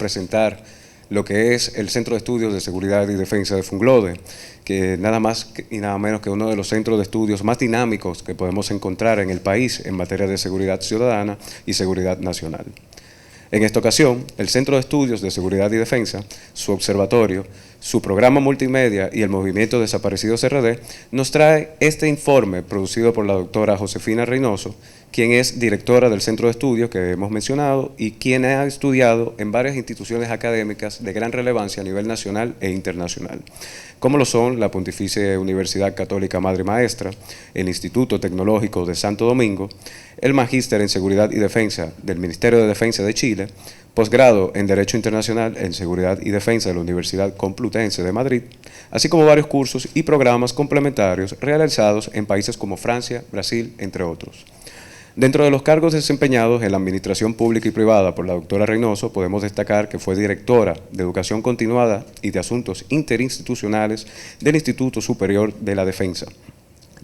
presentar lo que es el Centro de Estudios de Seguridad y Defensa de Funglode, que nada más y nada menos que uno de los centros de estudios más dinámicos que podemos encontrar en el país en materia de seguridad ciudadana y seguridad nacional. En esta ocasión, el Centro de Estudios de Seguridad y Defensa, su observatorio, su programa multimedia y el Movimiento Desaparecidos RD nos trae este informe producido por la doctora Josefina Reynoso, quien es directora del Centro de Estudios que hemos mencionado y quien ha estudiado en varias instituciones académicas de gran relevancia a nivel nacional e internacional, como lo son la Pontificia Universidad Católica Madre Maestra, el Instituto Tecnológico de Santo Domingo, el Magíster en Seguridad y Defensa del Ministerio de Defensa de Chile, posgrado en Derecho Internacional en Seguridad y Defensa de la Universidad Complutense de Madrid, así como varios cursos y programas complementarios realizados en países como Francia, Brasil, entre otros. Dentro de los cargos desempeñados en la administración pública y privada por la doctora Reynoso, podemos destacar que fue directora de Educación Continuada y de Asuntos Interinstitucionales del Instituto Superior de la Defensa,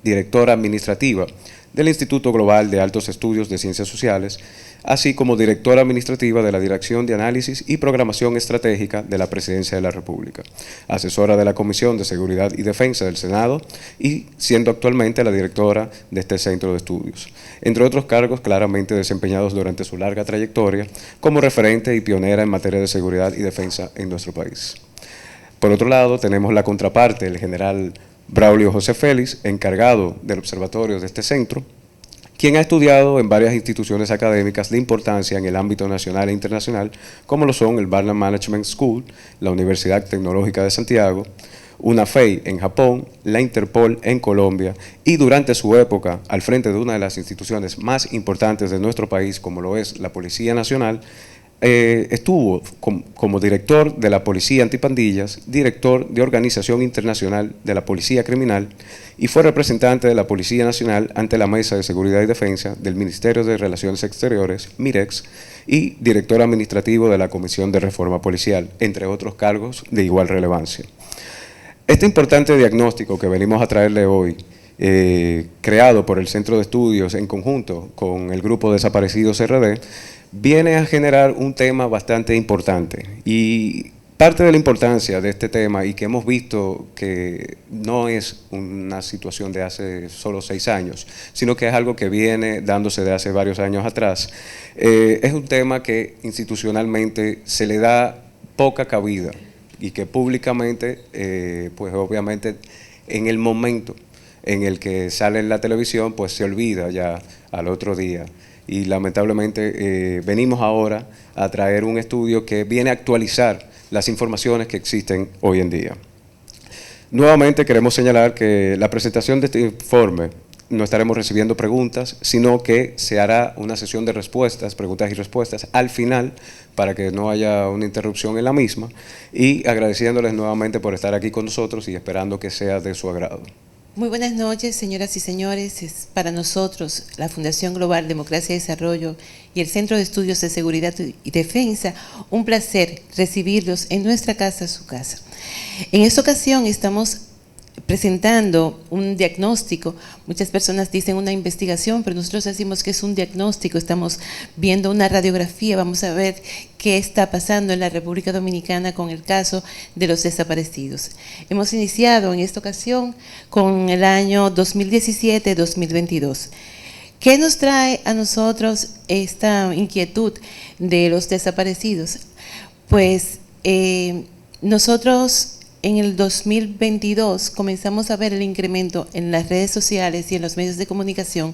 directora administrativa del Instituto Global de Altos Estudios de Ciencias Sociales, así como directora administrativa de la Dirección de Análisis y Programación Estratégica de la Presidencia de la República, asesora de la Comisión de Seguridad y Defensa del Senado y siendo actualmente la directora de este centro de estudios, entre otros cargos claramente desempeñados durante su larga trayectoria como referente y pionera en materia de seguridad y defensa en nuestro país. Por otro lado, tenemos la contraparte, el general Braulio José Félix, encargado del observatorio de este centro, quien ha estudiado en varias instituciones académicas de importancia en el ámbito nacional e internacional, como lo son el Barnard Management School, la Universidad Tecnológica de Santiago, UNAFEI en Japón, la Interpol en Colombia, y durante su época al frente de una de las instituciones más importantes de nuestro país, como lo es la Policía Nacional, estuvo como director de la Policía Antipandillas, director de Organización Internacional de la Policía Criminal y fue representante de la Policía Nacional ante la Mesa de Seguridad y Defensa del Ministerio de Relaciones Exteriores, MIREX, y director administrativo de la Comisión de Reforma Policial, entre otros cargos de igual relevancia. Este importante diagnóstico que venimos a traerle hoy, creado por el Centro de Estudios en conjunto con el Grupo Desaparecidos RD, viene a generar un tema bastante importante y parte de la importancia de este tema y que hemos visto que no es una situación de hace solo 6 años, sino que es algo que viene dándose de hace varios años atrás, es un tema que institucionalmente se le da poca cabida y que públicamente, pues obviamente en el momento en el que sale en la televisión, pues se olvida ya al otro día. Y lamentablemente venimos ahora a traer un estudio que viene a actualizar las informaciones que existen hoy en día. Nuevamente queremos señalar que la presentación de este informe no estaremos recibiendo preguntas, sino que se hará una sesión de respuestas, preguntas y respuestas al final para que no haya una interrupción en la misma y agradeciéndoles nuevamente por estar aquí con nosotros y esperando que sea de su agrado. Muy buenas noches, señoras y señores. Es para nosotros, la Fundación Global Democracia y Desarrollo y el Centro de Estudios de Seguridad y Defensa, un placer recibirlos en nuestra casa, su casa. En esta ocasión estamos presentando un diagnóstico. Muchas personas dicen una investigación, pero nosotros decimos que es un diagnóstico. Estamos viendo una radiografía, vamos a ver qué está pasando en la República Dominicana con el caso de los desaparecidos. Hemos iniciado en esta ocasión con el año 2017-2022. ¿Qué nos trae a nosotros esta inquietud de los desaparecidos? Pues nosotros en el 2022 comenzamos a ver el incremento en las redes sociales y en los medios de comunicación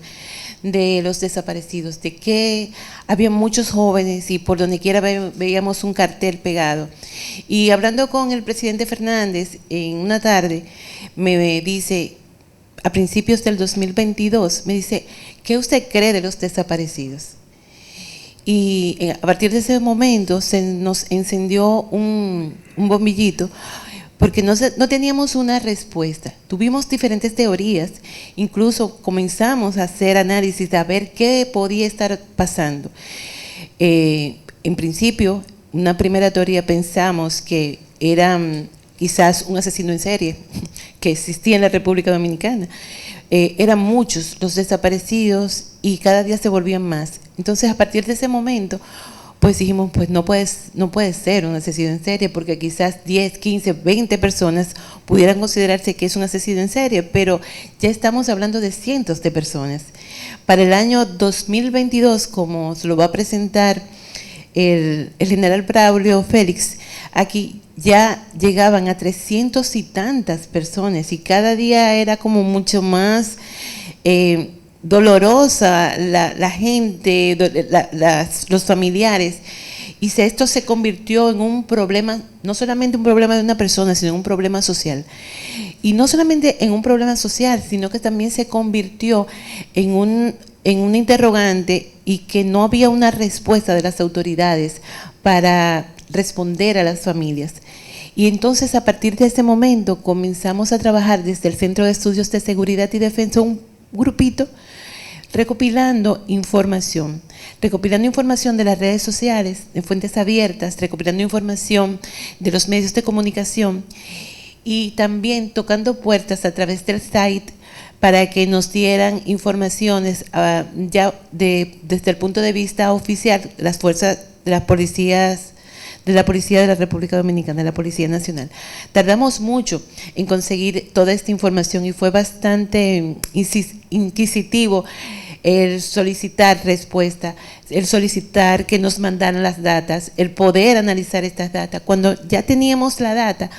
de los desaparecidos, de que había muchos jóvenes y por donde quiera veíamos un cartel pegado. Y hablando con el presidente Fernández en una tarde, me dice, a principios del 2022, me dice, ¿qué usted cree de los desaparecidos? Y a partir de ese momento se nos encendió un bombillito, porque no teníamos una respuesta. Tuvimos diferentes teorías, incluso comenzamos a hacer análisis a ver qué podía estar pasando. En principio, una primera teoría pensamos que era quizás un asesino en serie que existía en la República Dominicana. Eran muchos los desaparecidos y cada día se volvían más. Entonces, a partir de ese momento, pues dijimos, pues no puede ser un asesino en serie, porque quizás 10, 15, 20 personas pudieran considerarse que es un asesino en serie, pero ya estamos hablando de cientos de personas. Para el año 2022, como se lo va a presentar el general Braulio Félix, aquí ya llegaban a 300 y tantas personas, y cada día era como mucho más dolorosa la gente, los familiares, y esto se convirtió en un problema, no solamente un problema de una persona, sino un problema social. Y no solamente en un problema social, sino que también se convirtió en un interrogante, y que no había una respuesta de las autoridades para responder a las familias. Y entonces, a partir de ese momento, comenzamos a trabajar desde el Centro de Estudios de Seguridad y Defensa, un grupito, recopilando información de las redes sociales, de fuentes abiertas, recopilando información de los medios de comunicación, y también tocando puertas a través del site para que nos dieran informaciones ya desde el punto de vista oficial, las fuerzas de las policías, de la Policía de la República Dominicana, de la Policía Nacional. Tardamos mucho en conseguir toda esta información, y fue bastante inquisitivo el solicitar respuesta, el solicitar que nos mandaran las datas, el poder analizar estas datas. Cuando ya teníamos la data,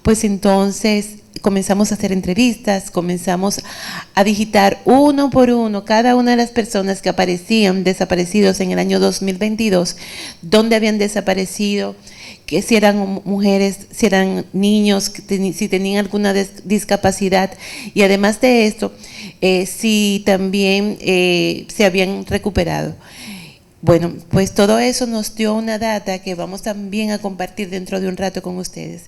pues entonces comenzamos a hacer entrevistas, comenzamos a digitar uno por uno cada una de las personas que aparecían desaparecidos en el año 2022, dónde habían desaparecido, que si eran mujeres, si eran niños, si tenían alguna discapacidad, y además de esto, si también se habían recuperado. Bueno, pues todo eso nos dio una data que vamos también a compartir dentro de un rato con ustedes.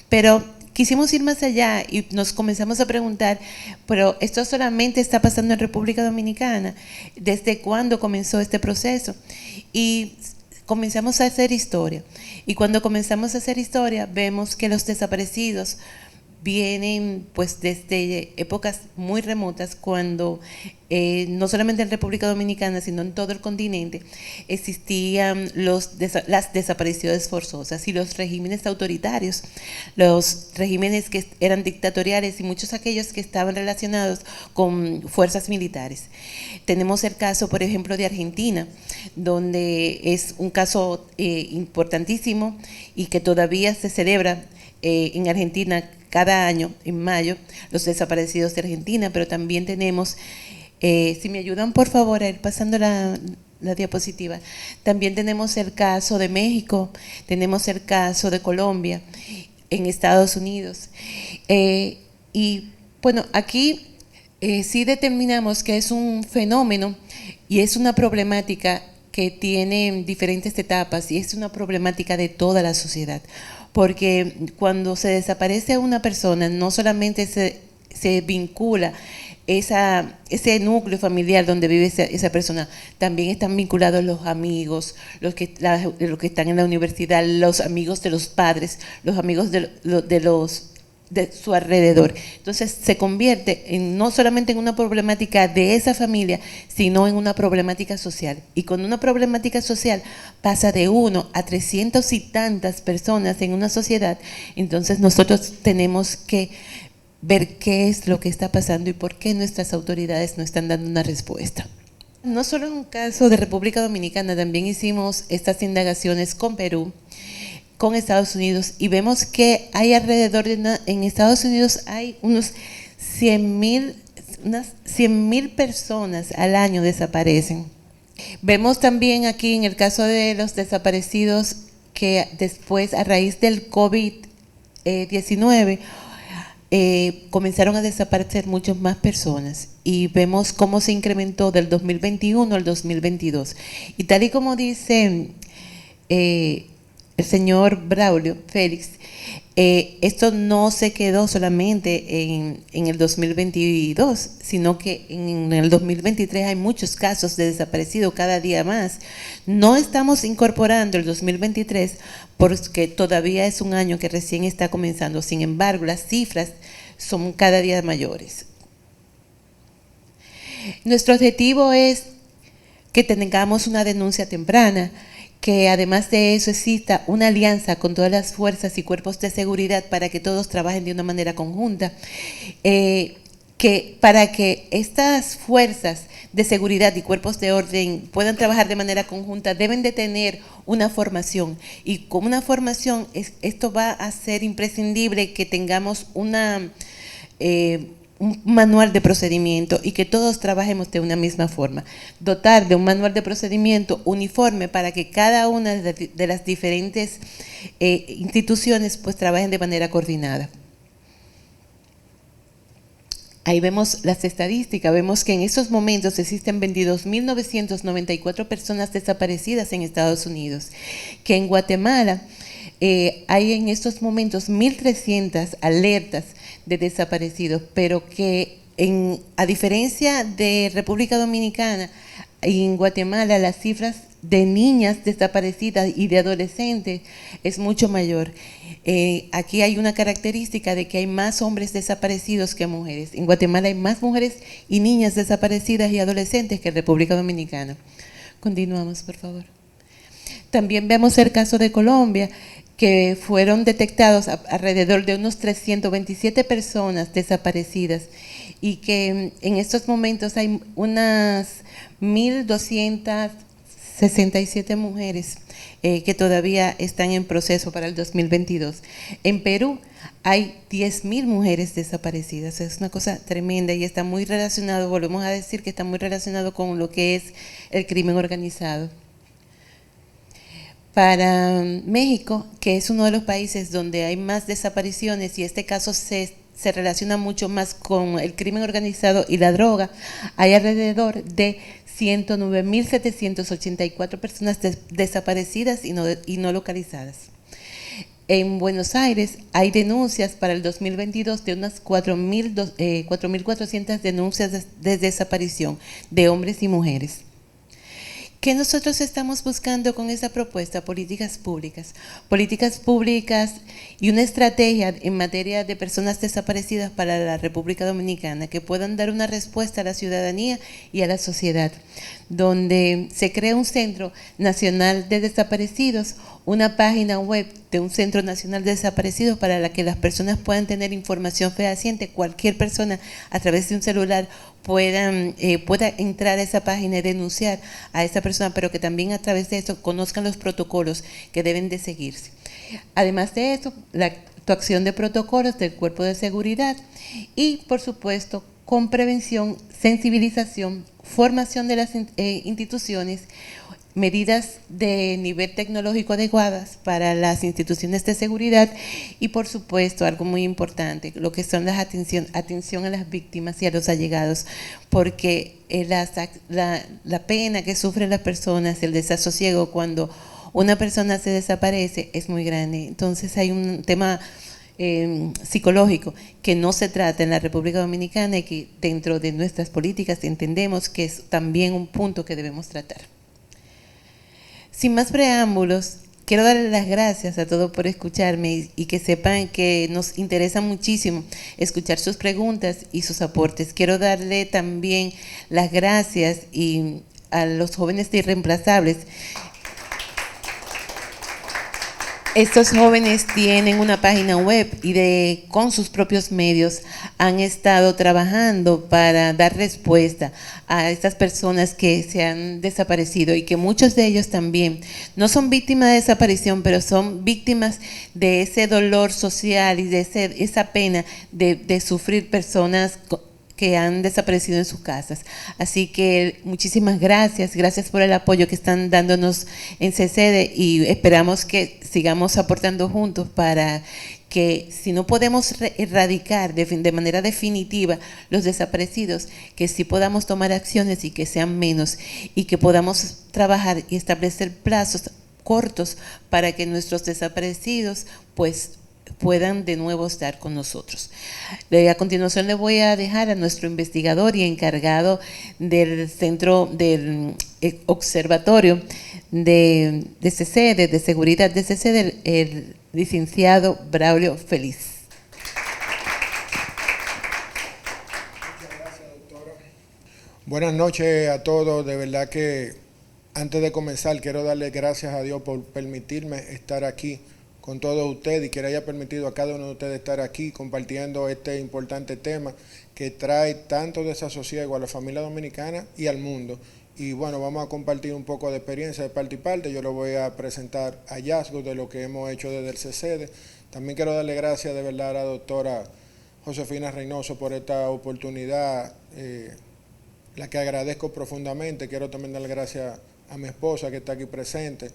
Pero quisimos ir más allá y nos comenzamos a preguntar, pero esto solamente está pasando en República Dominicana. ¿Desde cuándo comenzó este proceso? Y comenzamos a hacer historia. Y cuando comenzamos a hacer historia, vemos que los desaparecidos vienen pues desde épocas muy remotas, cuando no solamente en República Dominicana, sino en todo el continente, existían las desapariciones forzosas y los regímenes autoritarios, los regímenes que eran dictatoriales, y muchos aquellos que estaban relacionados con fuerzas militares. Tenemos el caso, por ejemplo, de Argentina, donde es un caso importantísimo y que todavía se celebra en Argentina cada año, en mayo, los desaparecidos de Argentina. Pero también tenemos, si me ayudan por favor a ir pasando la diapositiva, también tenemos el caso de México, tenemos el caso de Colombia, en Estados Unidos. Y bueno, aquí sí determinamos que es un fenómeno y es una problemática que tiene diferentes etapas, y es una problemática de toda la sociedad. Porque cuando se desaparece a una persona, no solamente se vincula ese núcleo familiar donde vive esa persona, también están vinculados los amigos, los que están en la universidad, los amigos de los padres, los amigos de su alrededor. Entonces se convierte no solamente en una problemática de esa familia, sino en una problemática social. Y con una problemática social pasa de 1 a 300 y tantas personas en una sociedad. Entonces nosotros tenemos que ver qué es lo que está pasando y por qué nuestras autoridades no están dando una respuesta. No solo en un caso de República Dominicana, también hicimos estas indagaciones con Perú, con Estados Unidos, y vemos que hay alrededor en Estados Unidos hay unas 100,000 personas al año desaparecen. Vemos también aquí en el caso de los desaparecidos que después, a raíz del COVID-19, comenzaron a desaparecer muchas más personas, y vemos cómo se incrementó del 2021 al 2022. Y tal y como dice el señor Braulio Félix, esto no se quedó solamente en el 2022, sino que en el 2023 hay muchos casos de desaparecidos cada día más. No estamos incorporando el 2023 porque todavía es un año que recién está comenzando. Sin embargo, las cifras son cada día mayores. Nuestro objetivo es que tengamos una denuncia temprana, que además de eso exista una alianza con todas las fuerzas y cuerpos de seguridad para que todos trabajen de una manera conjunta, que para que estas fuerzas de seguridad y cuerpos de orden puedan trabajar de manera conjunta, deben de tener una formación. Y con una formación, esto va a ser imprescindible que tengamos un manual de procedimiento y que todos trabajemos de una misma forma. Dotar de un manual de procedimiento uniforme para que cada una de las diferentes instituciones pues trabajen de manera coordinada. Ahí vemos las estadísticas, vemos que en estos momentos existen 22.994 personas desaparecidas en Estados Unidos, que en Guatemala hay en estos momentos 1.300 alertas de desaparecidos, pero que a diferencia de República Dominicana, en Guatemala las cifras de niñas desaparecidas y de adolescentes es mucho mayor. Aquí hay una característica de que hay más hombres desaparecidos que mujeres. En Guatemala hay más mujeres y niñas desaparecidas y adolescentes que en República Dominicana. Continuamos, por favor. También vemos el caso de Colombia, que fueron detectados alrededor de unos 327 personas desaparecidas y que en estos momentos hay unas 1.267 mujeres que todavía están en proceso para el 2022. En Perú hay 10.000 mujeres desaparecidas. Es una cosa tremenda y está muy relacionado, volvemos a decir que está muy relacionado con lo que es el crimen organizado. Para México, que es uno de los países donde hay más desapariciones y este caso se relaciona mucho más con el crimen organizado y la droga, hay alrededor de 109.784 personas desaparecidas y no localizadas. En Buenos Aires hay denuncias para el 2022 de unas 4.400 denuncias de desaparición de hombres y mujeres. ¿Qué nosotros estamos buscando con esa propuesta? Políticas públicas y una estrategia en materia de personas desaparecidas para la República Dominicana que puedan dar una respuesta a la ciudadanía y a la sociedad, donde se crea un Centro Nacional de Desaparecidos, una página web de un Centro Nacional de Desaparecidos para la que las personas puedan tener información fehaciente, cualquier persona a través de un celular pueda entrar a esa página y denunciar a esa persona, pero que también a través de eso conozcan los protocolos que deben de seguirse. Además de eso, la actuación de protocolos del cuerpo de seguridad y, por supuesto, con prevención, sensibilización, formación de las instituciones, medidas de nivel tecnológico adecuadas para las instituciones de seguridad y, por supuesto, algo muy importante, lo que son las atención a las víctimas y a los allegados, porque la pena que sufren las personas, el desasosiego cuando una persona se desaparece es muy grande. Entonces hay un tema psicológico que no se trata en la República Dominicana y que dentro de nuestras políticas entendemos que es también un punto que debemos tratar. Sin más preámbulos, quiero darles las gracias a todos por escucharme y que sepan que nos interesa muchísimo escuchar sus preguntas y sus aportes. Quiero darle también las gracias a los jóvenes de Irreemplazables. Estos jóvenes tienen una página web y con sus propios medios han estado trabajando para dar respuesta a estas personas que se han desaparecido y que muchos de ellos también no son víctimas de desaparición, pero son víctimas de ese dolor social y de esa pena de sufrir personas que han desaparecido en sus casas. Así que muchísimas gracias por el apoyo que están dándonos en CCD y esperamos que sigamos aportando juntos para que, si no podemos erradicar de manera definitiva los desaparecidos, que sí podamos tomar acciones y que sean menos y que podamos trabajar y establecer plazos cortos para que nuestros desaparecidos pues puedan de nuevo estar con nosotros. A continuación le voy a dejar a nuestro investigador y encargado del centro del observatorio de CCD, de seguridad de CCD, el licenciado Braulio Feliz. Muchas gracias, doctora. Buenas noches a todos, de verdad que Antes de comenzar, quiero darle gracias a Dios por permitirme estar aquí con todos ustedes y que le haya permitido a cada uno de ustedes estar aquí compartiendo este importante tema que trae tanto desasosiego a la familia dominicana y al mundo. Y bueno, vamos a compartir un poco de experiencia de parte y parte. Yo le voy a presentar hallazgos de lo que hemos hecho desde el CCD. También quiero darle gracias de verdad a la doctora Josefina Reynoso por esta oportunidad, la que agradezco profundamente. Quiero también darle gracias a mi esposa que está aquí presente,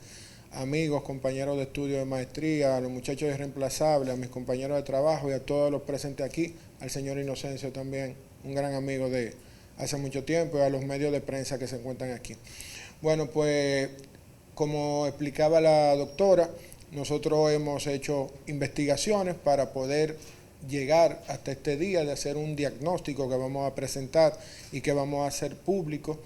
amigos, compañeros de estudio de maestría, a los muchachos irreemplazables, a mis compañeros de trabajo y a todos los presentes aquí, al señor Inocencio también, un gran amigo de hace mucho tiempo, y a los medios de prensa que se encuentran aquí. Bueno, pues como explicaba la doctora, nosotros hemos hecho investigaciones para poder llegar hasta este día de hacer un diagnóstico que vamos a presentar y que vamos a hacer público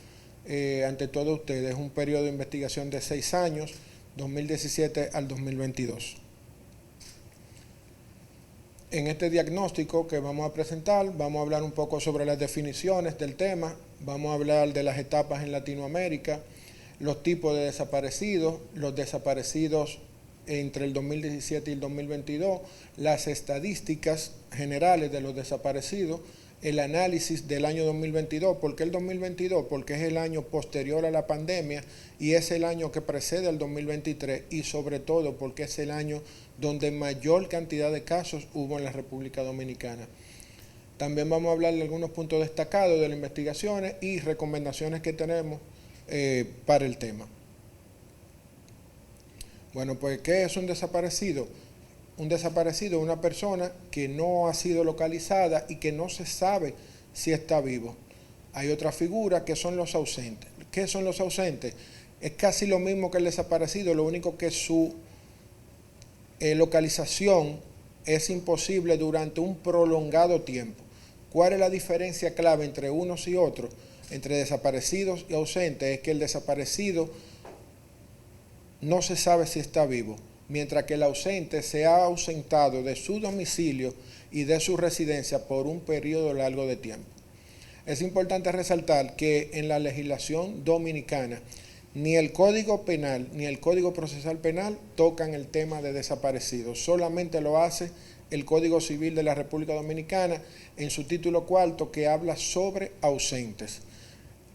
ante todos ustedes. Es un periodo de investigación de 6 años, 2017 al 2022. En este diagnóstico que vamos a presentar, vamos a hablar un poco sobre las definiciones del tema, vamos a hablar de las etapas en Latinoamérica, los tipos de desaparecidos, los desaparecidos entre el 2017 y el 2022, las estadísticas generales de los desaparecidos, el análisis del año 2022. ¿Por qué el 2022? Porque es el año posterior a la pandemia y es el año que precede al 2023 y sobre todo porque es el año donde mayor cantidad de casos hubo en la República Dominicana. También vamos a hablar de algunos puntos destacados de las investigaciones y recomendaciones que tenemos para el tema. Bueno, pues ¿qué es un desaparecido? Un desaparecido es una persona que no ha sido localizada y que no se sabe si está vivo. Hay otra figura que son los ausentes. ¿Qué son los ausentes? Es casi lo mismo que el desaparecido, lo único que su localización es imposible durante un prolongado tiempo. ¿Cuál es la diferencia clave entre unos y otros? Entre desaparecidos y ausentes es que el desaparecido no se sabe si está vivo, mientras que el ausente se ha ausentado de su domicilio y de su residencia por un periodo largo de tiempo. Es importante resaltar que en la legislación dominicana ni el Código Penal ni el Código Procesal Penal tocan el tema de desaparecidos, solamente lo hace el Código Civil de la República Dominicana en su título cuarto, que habla sobre ausentes.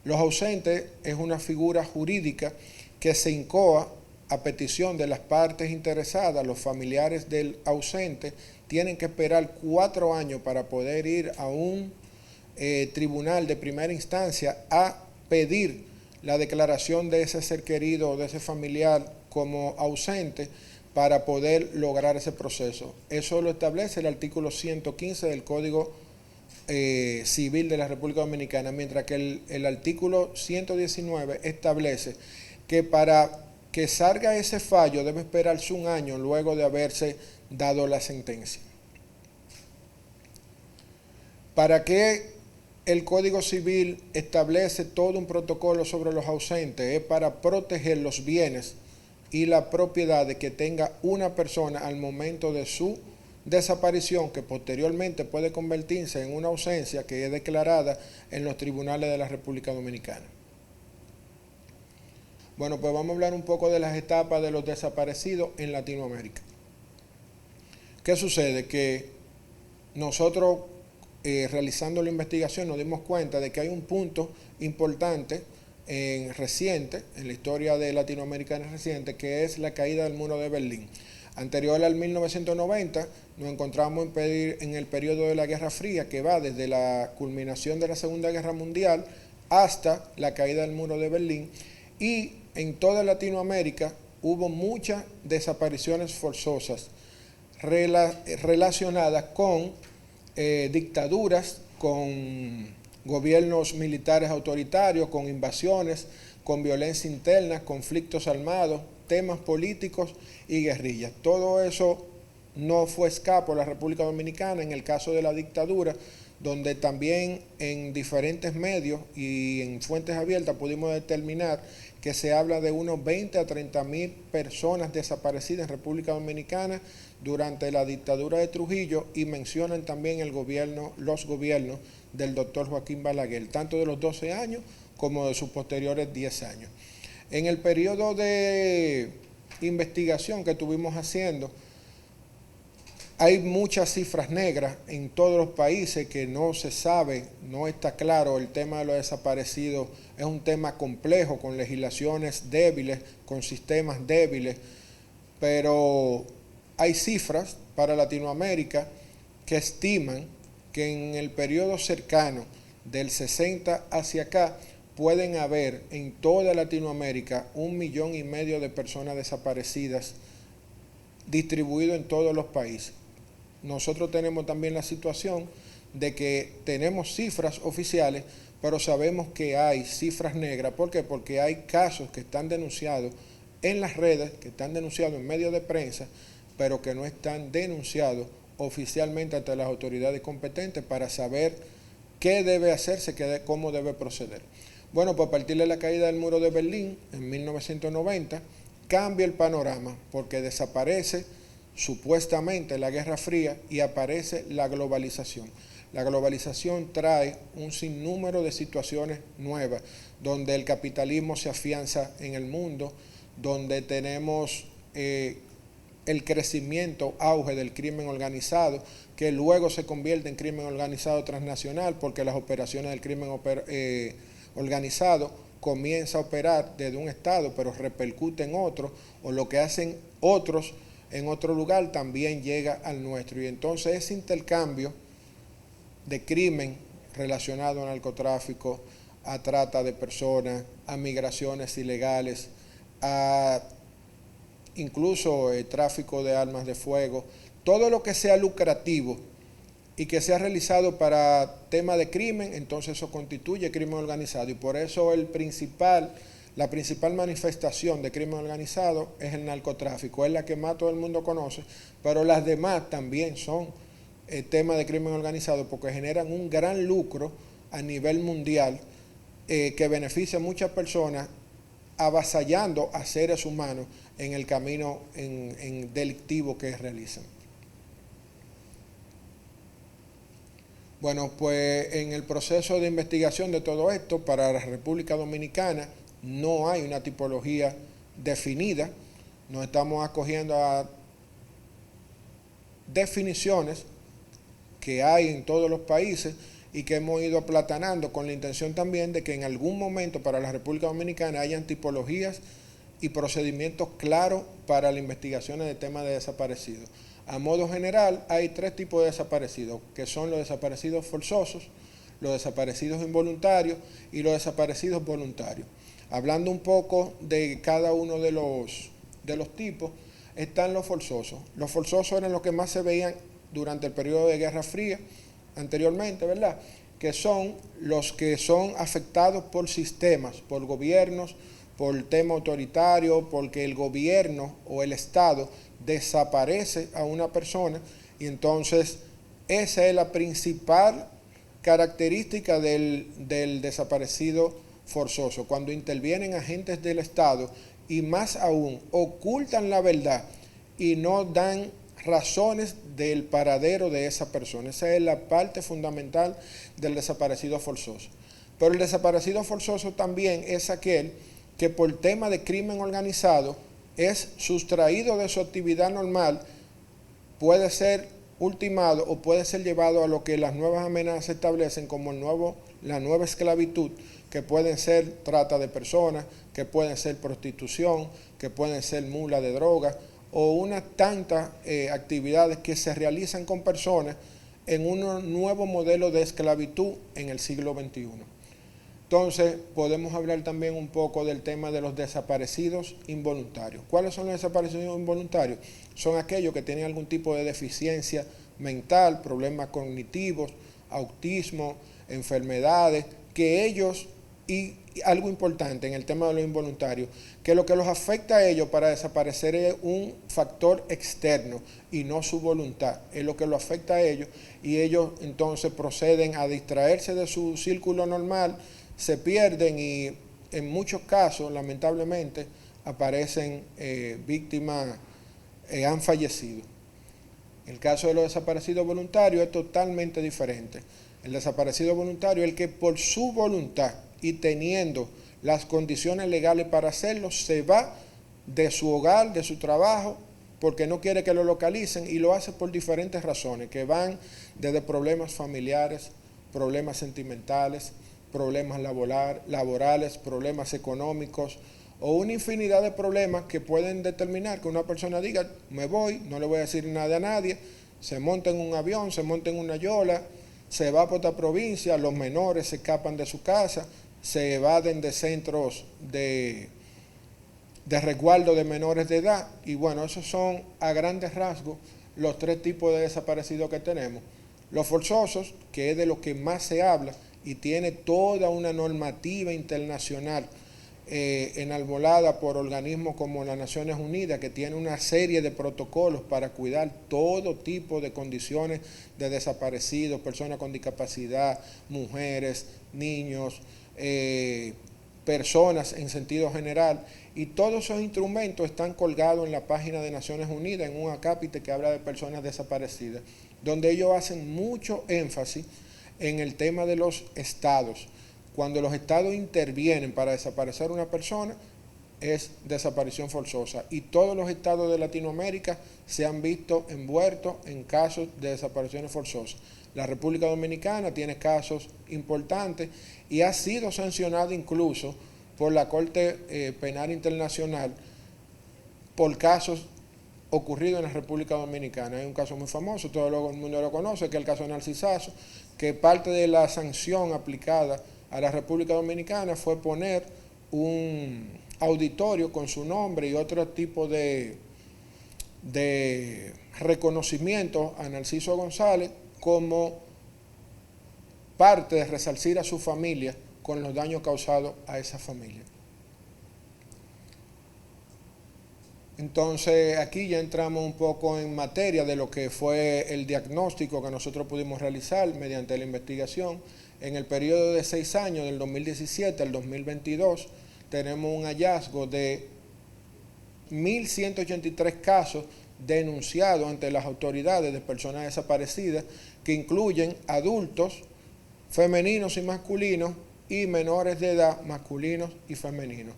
Los ausentes es una figura jurídica que se incoa a petición de las partes interesadas. Los familiares del ausente tienen que esperar 4 años para poder ir a un tribunal de primera instancia a pedir la declaración de ese ser querido o de ese familiar como ausente para poder lograr ese proceso. Eso lo establece el artículo 115 del Código Civil de la República Dominicana, mientras que el artículo 119 establece que para que salga ese fallo debe esperarse 1 año luego de haberse dado la sentencia. ¿Para qué el Código Civil establece todo un protocolo sobre los ausentes? Es para proteger los bienes y la propiedad de que tenga una persona al momento de su desaparición, que posteriormente puede convertirse en una ausencia que es declarada en los tribunales de la República Dominicana. Bueno, pues vamos a hablar un poco de las etapas de los desaparecidos en Latinoamérica. ¿Qué sucede? Que nosotros realizando la investigación nos dimos cuenta de que hay un punto importante reciente, en la historia de Latinoamérica reciente, que es la caída del muro de Berlín. Anterior al 1990 nos encontramos en el periodo de la Guerra Fría, que va desde la culminación de la Segunda Guerra Mundial hasta la caída del muro de Berlín, y en toda Latinoamérica hubo muchas desapariciones forzosas relacionadas con dictaduras, con gobiernos militares autoritarios, con invasiones, con violencia interna, conflictos armados, temas políticos y guerrillas. Todo eso no fue escapo a la República Dominicana en el caso de la dictadura, donde también en diferentes medios y en fuentes abiertas pudimos determinar que se habla de unos 20 a 30 mil personas desaparecidas en República Dominicana durante la dictadura de Trujillo, y mencionan también los gobiernos del doctor Joaquín Balaguer, tanto de los 12 años como de sus posteriores 10 años. En el periodo de investigación que estuvimos haciendo, hay muchas cifras negras en todos los países que no se sabe, no está claro. El tema de los desaparecidos es un tema complejo, con legislaciones débiles, con sistemas débiles, pero hay cifras para Latinoamérica que estiman que en el periodo cercano, del 60 hacia acá, pueden haber en toda Latinoamérica 1,5 millones de personas desaparecidas distribuido en todos los países. Nosotros tenemos también la situación de que tenemos cifras oficiales, pero sabemos que hay cifras negras. ¿Por qué? Porque hay casos que están denunciados en las redes, que están denunciados en medios de prensa, pero que no están denunciados oficialmente ante las autoridades competentes para saber qué debe hacerse, cómo debe proceder. Bueno, pues a partir de la caída del muro de Berlín en 1990, cambia el panorama porque desaparece supuestamente la Guerra Fría y aparece la globalización. La globalización trae un sinnúmero de situaciones nuevas, donde el capitalismo se afianza en el mundo, donde tenemos el crecimiento, auge del crimen organizado, que luego se convierte en crimen organizado transnacional, porque las operaciones del crimen organizado comienza a operar desde un estado, pero repercute en otro, o lo que hacen otros en otro lugar también llega al nuestro. Y entonces ese intercambio de crimen relacionado al narcotráfico, a trata de personas, a migraciones ilegales, a incluso el tráfico de armas de fuego, todo lo que sea lucrativo y que sea realizado para tema de crimen, entonces eso constituye crimen organizado. Y por eso la principal manifestación de crimen organizado es el narcotráfico, es la que más todo el mundo conoce, pero las demás también son temas de crimen organizado porque generan un gran lucro a nivel mundial que beneficia a muchas personas, avasallando a seres humanos en el camino en delictivo que realizan. Bueno, pues en el proceso de investigación de todo esto, para la República Dominicana no hay una tipología definida, nos estamos acogiendo a definiciones que hay en todos los países y que hemos ido aplatanando con la intención también de que en algún momento para la República Dominicana hayan tipologías y procedimientos claros para las investigaciones de temas de desaparecidos. A modo general, hay 3 tipos de desaparecidos, que son los desaparecidos forzosos, los desaparecidos involuntarios y los desaparecidos voluntarios. Hablando un poco de cada uno de los tipos, están los forzosos. Los forzosos eran los que más se veían durante el periodo de Guerra Fría, anteriormente, ¿verdad? Que son los que son afectados por sistemas, por gobiernos, por tema autoritario, porque el gobierno o el Estado desaparece a una persona y entonces esa es la principal característica del desaparecido forzoso, cuando intervienen agentes del Estado y más aún ocultan la verdad y no dan razones del paradero de esa persona. Esa es la parte fundamental del desaparecido forzoso. Pero el desaparecido forzoso también es aquel que por tema de crimen organizado es sustraído de su actividad normal, puede ser ultimado o puede ser llevado a lo que las nuevas amenazas establecen como la nueva esclavitud, que pueden ser trata de personas, que pueden ser prostitución, que pueden ser mula de droga, o unas tantas actividades que se realizan con personas en un nuevo modelo de esclavitud en el siglo XXI. Entonces, podemos hablar también un poco del tema de los desaparecidos involuntarios. ¿Cuáles son los desaparecidos involuntarios? Son aquellos que tienen algún tipo de deficiencia mental, problemas cognitivos, autismo, enfermedades, que ellos, y algo importante en el tema de los involuntarios, que lo que los afecta a ellos para desaparecer es un factor externo y no su voluntad, es lo que lo afecta a ellos, y ellos entonces proceden a distraerse de su círculo normal, se pierden y en muchos casos, lamentablemente, aparecen víctimas, han fallecido. El caso de los desaparecidos voluntarios es totalmente diferente. El desaparecido voluntario es el que por su voluntad y teniendo las condiciones legales para hacerlo, se va de su hogar, de su trabajo, porque no quiere que lo localicen, y lo hace por diferentes razones, que van desde problemas familiares, problemas sentimentales, problemas laborales, problemas económicos, o una infinidad de problemas que pueden determinar que una persona diga, me voy, no le voy a decir nada a nadie, se monta en un avión, se monta en una yola, se va por otra provincia, los menores se escapan de su casa, se evaden de centros de resguardo de menores de edad. Y bueno, esos son a grandes rasgos los tres tipos de desaparecidos que tenemos. Los forzosos, que es de lo que más se habla y tiene toda una normativa internacional enarbolada por organismos como las Naciones Unidas, que tiene una serie de protocolos para cuidar todo tipo de condiciones de desaparecidos, personas con discapacidad, mujeres, niños, personas en sentido general, y todos esos instrumentos están colgados en la página de Naciones Unidas, en un acápite que habla de personas desaparecidas, donde ellos hacen mucho énfasis en el tema de los estados. Cuando los estados intervienen para desaparecer a una persona, es desaparición forzosa, y todos los estados de Latinoamérica se han visto envueltos en casos de desapariciones forzosas. La República Dominicana tiene casos importantes y ha sido sancionada incluso por la Corte Penal Internacional por casos ocurridos en la República Dominicana. Hay un caso muy famoso, todo el mundo lo conoce, que es el caso de Narcisazo, que parte de la sanción aplicada a la República Dominicana fue poner un auditorio con su nombre y otro tipo de reconocimiento a Narciso González como parte de resarcir a su familia con los daños causados a esa familia. Entonces aquí ya entramos un poco en materia de lo que fue el diagnóstico que nosotros pudimos realizar mediante la investigación. En el periodo de 6 años, del 2017 al 2022, tenemos un hallazgo de 1.183 casos denunciados ante las autoridades de personas desaparecidas, que incluyen adultos, femeninos y masculinos, y menores de edad, masculinos y femeninos.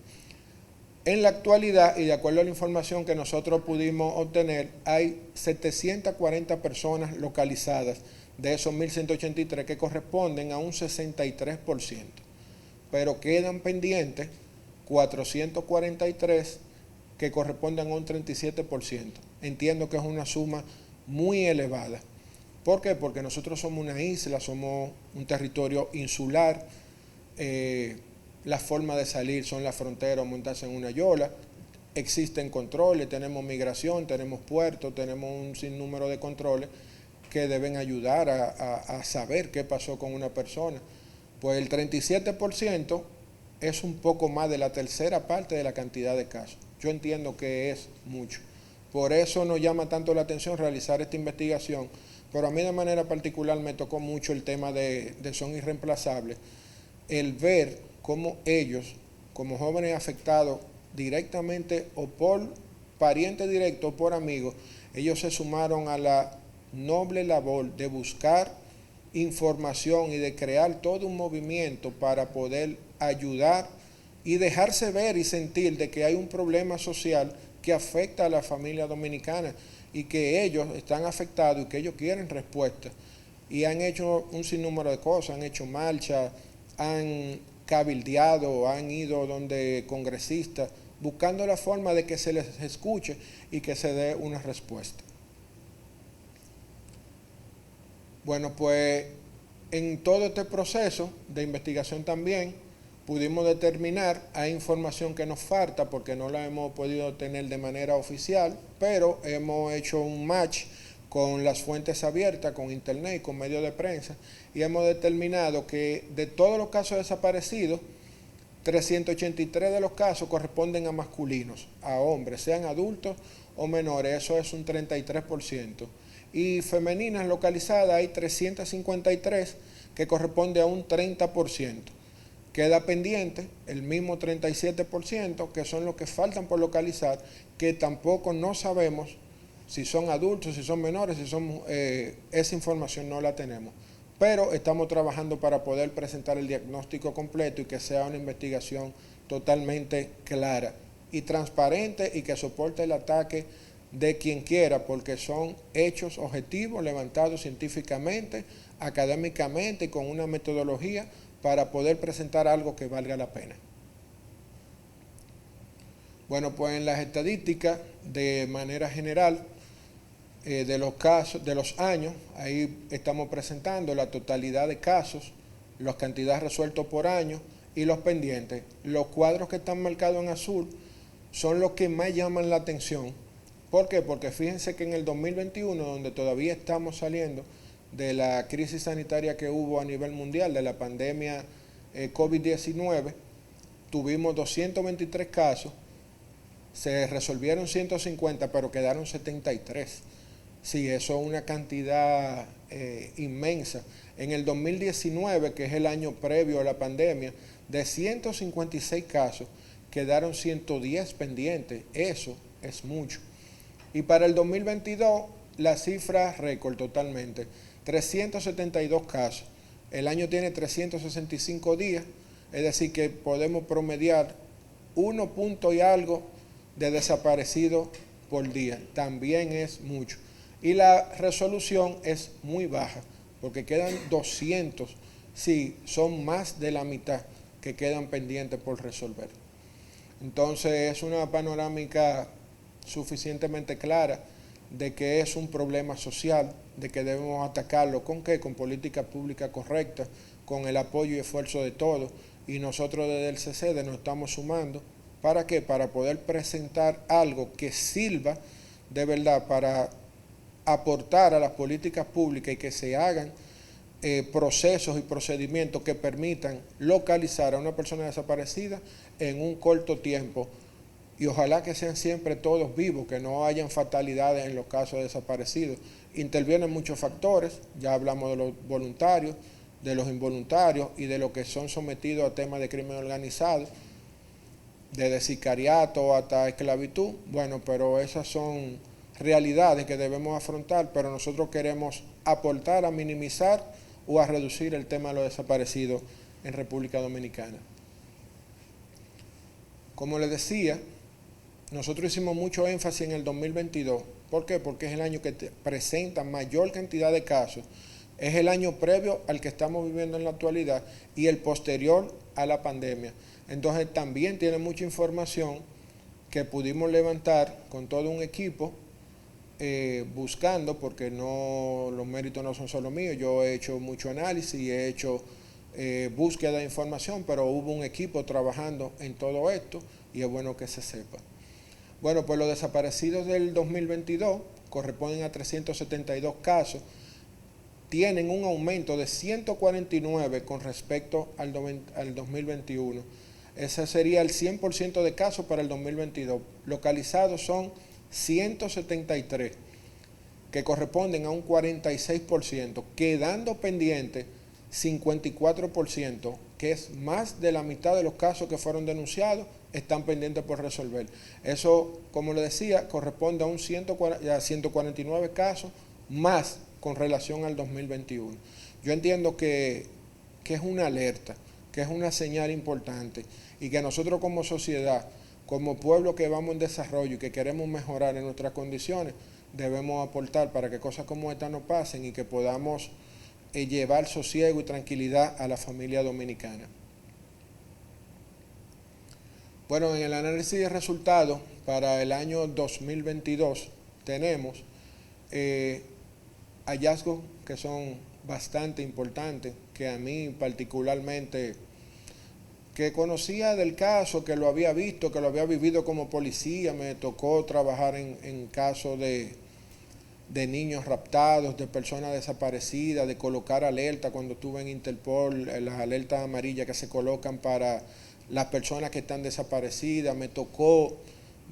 En la actualidad, y de acuerdo a la información que nosotros pudimos obtener, hay 740 personas localizadas de esos 1.183, que corresponden a un 63%, pero quedan pendientes 443 que corresponden a un 37%. Entiendo que es una suma muy elevada. ¿Por qué? Porque nosotros somos una isla, somos un territorio insular. La forma de salir son las fronteras, montarse en una yola. Existen controles, tenemos migración, tenemos puertos, tenemos un sinnúmero de controles que deben ayudar a saber qué pasó con una persona. Pues el 37% es un poco más de la tercera parte de la cantidad de casos. Yo entiendo que es mucho. Por eso nos llama tanto la atención realizar esta investigación, pero a mí de manera particular me tocó mucho el tema de Son Irreemplazables, el ver cómo ellos, como jóvenes afectados directamente o por parientes directos o por amigos, ellos se sumaron a la noble labor de buscar información y de crear todo un movimiento para poder ayudar y dejarse ver y sentir de que hay un problema social que afecta a la familia dominicana y que ellos están afectados y que ellos quieren respuesta. Y han hecho un sinnúmero de cosas, han hecho marchas, han cabildeado, han ido donde congresistas, buscando la forma de que se les escuche y que se dé una respuesta. Bueno, pues en todo este proceso de investigación también pudimos determinar, hay información que nos falta porque no la hemos podido obtener de manera oficial, pero hemos hecho un match con las fuentes abiertas, con internet y con medios de prensa, y hemos determinado que de todos los casos desaparecidos, 383 de los casos corresponden a masculinos, a hombres, sean adultos o menores, eso es un 33%. Y femeninas localizadas hay 353, que corresponde a un 30%. Queda pendiente el mismo 37%, que son los que faltan por localizar, que tampoco no sabemos si son adultos, si son menores, si son, esa información no la tenemos. Pero estamos trabajando para poder presentar el diagnóstico completo y que sea una investigación totalmente clara y transparente y que soporte el ataque de quien quiera, porque son hechos objetivos levantados científicamente, académicamente y con una metodología para poder presentar algo que valga la pena. Bueno, pues en las estadísticas, de manera general, de los casos, de los años, ahí estamos presentando la totalidad de casos, las cantidades resueltos por año y los pendientes. Los cuadros que están marcados en azul son los que más llaman la atención. ¿Por qué? Porque fíjense que en el 2021, donde todavía estamos saliendo de la crisis sanitaria que hubo a nivel mundial, de la pandemia COVID-19, tuvimos 223 casos, se resolvieron 150, pero quedaron 73. Sí, eso es una cantidad inmensa. En el 2019, que es el año previo a la pandemia, de 156 casos, quedaron 110 pendientes. Eso es mucho. Y para el 2022, la cifra récord totalmente, 372 casos. El año tiene 365 días, es decir que podemos promediar 1 punto y algo de desaparecidos por día. También es mucho. Y la resolución es muy baja, porque quedan 200, sí, son más de la mitad que quedan pendientes por resolver. Entonces es una panorámica suficientemente clara de que es un problema social, de que debemos atacarlo. ¿Con qué? Con política pública correcta, con el apoyo y esfuerzo de todos. Y nosotros desde el CCD nos estamos sumando. ¿Para qué? Para poder presentar algo que sirva de verdad para aportar a las políticas públicas y que se hagan procesos y procedimientos que permitan localizar a una persona desaparecida en un corto tiempo. Y ojalá que sean siempre todos vivos, que no hayan fatalidades en los casos de desaparecidos. Intervienen muchos factores, ya hablamos de los voluntarios, de los involuntarios y de los que son sometidos a temas de crimen organizado, desde sicariato hasta esclavitud. Bueno, pero esas son realidades que debemos afrontar, pero nosotros queremos aportar a minimizar o a reducir el tema de los desaparecidos en República Dominicana. Como les decía, nosotros hicimos mucho énfasis en el 2022. ¿Por qué? Porque es el año que presenta mayor cantidad de casos. Es el año previo al que estamos viviendo en la actualidad y el posterior a la pandemia. Entonces también tiene mucha información que pudimos levantar con todo un equipo buscando, porque los méritos no son solo míos. Yo he hecho mucho análisis y he hecho búsqueda de información, pero hubo un equipo trabajando en todo esto y es bueno que se sepa. Bueno, pues los desaparecidos del 2022 corresponden a 372 casos, tienen un aumento de 149 con respecto al 2021. Ese sería el 100% de casos para el 2022. Localizados son 173, que corresponden a un 46%, quedando pendientes 54%, que es más de la mitad de los casos que fueron denunciados, están pendientes por resolver. Eso, como le decía, corresponde a un 149 casos más con relación al 2021. Yo entiendo que es una alerta, que es una señal importante y que nosotros como sociedad, como pueblo que vamos en desarrollo y que queremos mejorar en nuestras condiciones, debemos aportar para que cosas como esta no pasen y que podamos llevar sosiego y tranquilidad a la familia dominicana. Bueno, en el análisis de resultados para el año 2022 tenemos hallazgos que son bastante importantes, que a mí particularmente, que conocía del caso, que lo había visto, que lo había vivido como policía, me tocó trabajar en casos de niños raptados, de personas desaparecidas, de colocar alerta cuando estuve en Interpol, las alertas amarillas que se colocan para las personas que están desaparecidas. Me tocó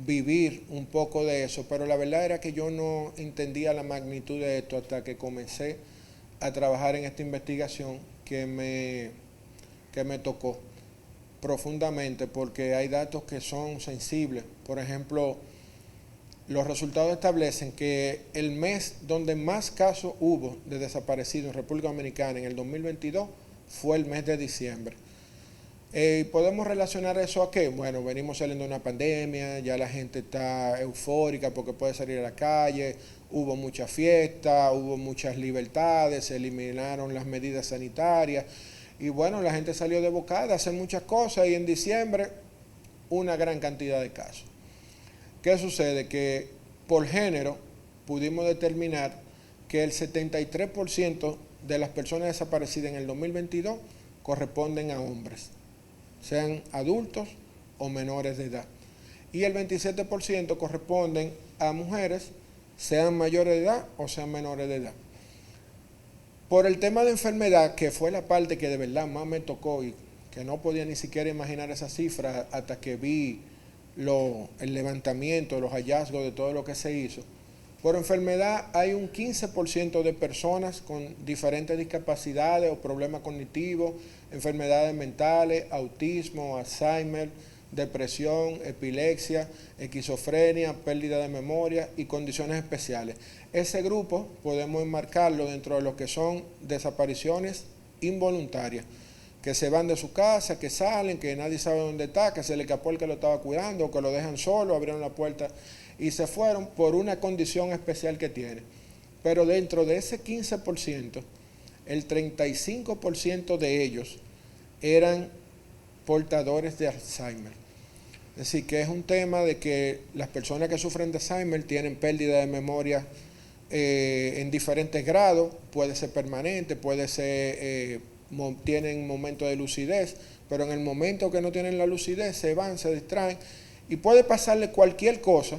vivir un poco de eso, pero la verdad era que yo no entendía la magnitud de esto hasta que comencé a trabajar en esta investigación que me tocó profundamente, porque hay datos que son sensibles. Por ejemplo, los resultados establecen que el mes donde más casos hubo de desaparecidos en República Dominicana en el 2022 fue el mes de diciembre. Podemos relacionar eso a qué? Bueno, venimos saliendo de una pandemia, ya la gente está eufórica porque puede salir a la calle, hubo mucha fiesta, hubo muchas libertades, se eliminaron las medidas sanitarias y bueno, la gente salió devocada a hacer muchas cosas y en diciembre una gran cantidad de casos. ¿Qué sucede? Que por género pudimos determinar que el 73% de las personas desaparecidas en el 2022 corresponden a hombres, sean adultos o menores de edad. Y el 27% corresponden a mujeres, sean mayores de edad o sean menores de edad. Por el tema de enfermedad, que fue la parte que de verdad más me tocó y que no podía ni siquiera imaginar esa cifra hasta que vi el levantamiento, los hallazgos de todo lo que se hizo. Por enfermedad hay un 15% de personas con diferentes discapacidades o problemas cognitivos, enfermedades mentales, autismo, Alzheimer, depresión, epilepsia, esquizofrenia, pérdida de memoria y condiciones especiales. Ese grupo podemos enmarcarlo dentro de lo que son desapariciones involuntarias, que se van de su casa, que salen, que nadie sabe dónde está, que se le escapó el que lo estaba cuidando, o que lo dejan solo, abrieron la puerta y se fueron por una condición especial que tiene. Pero dentro de ese 15%, el 35% de ellos eran portadores de Alzheimer. Es decir, que es un tema de que las personas que sufren de Alzheimer tienen pérdida de memoria en diferentes grados, puede ser permanente, puede ser, tienen momentos de lucidez, pero en el momento que no tienen la lucidez se van, se distraen y puede pasarle cualquier cosa,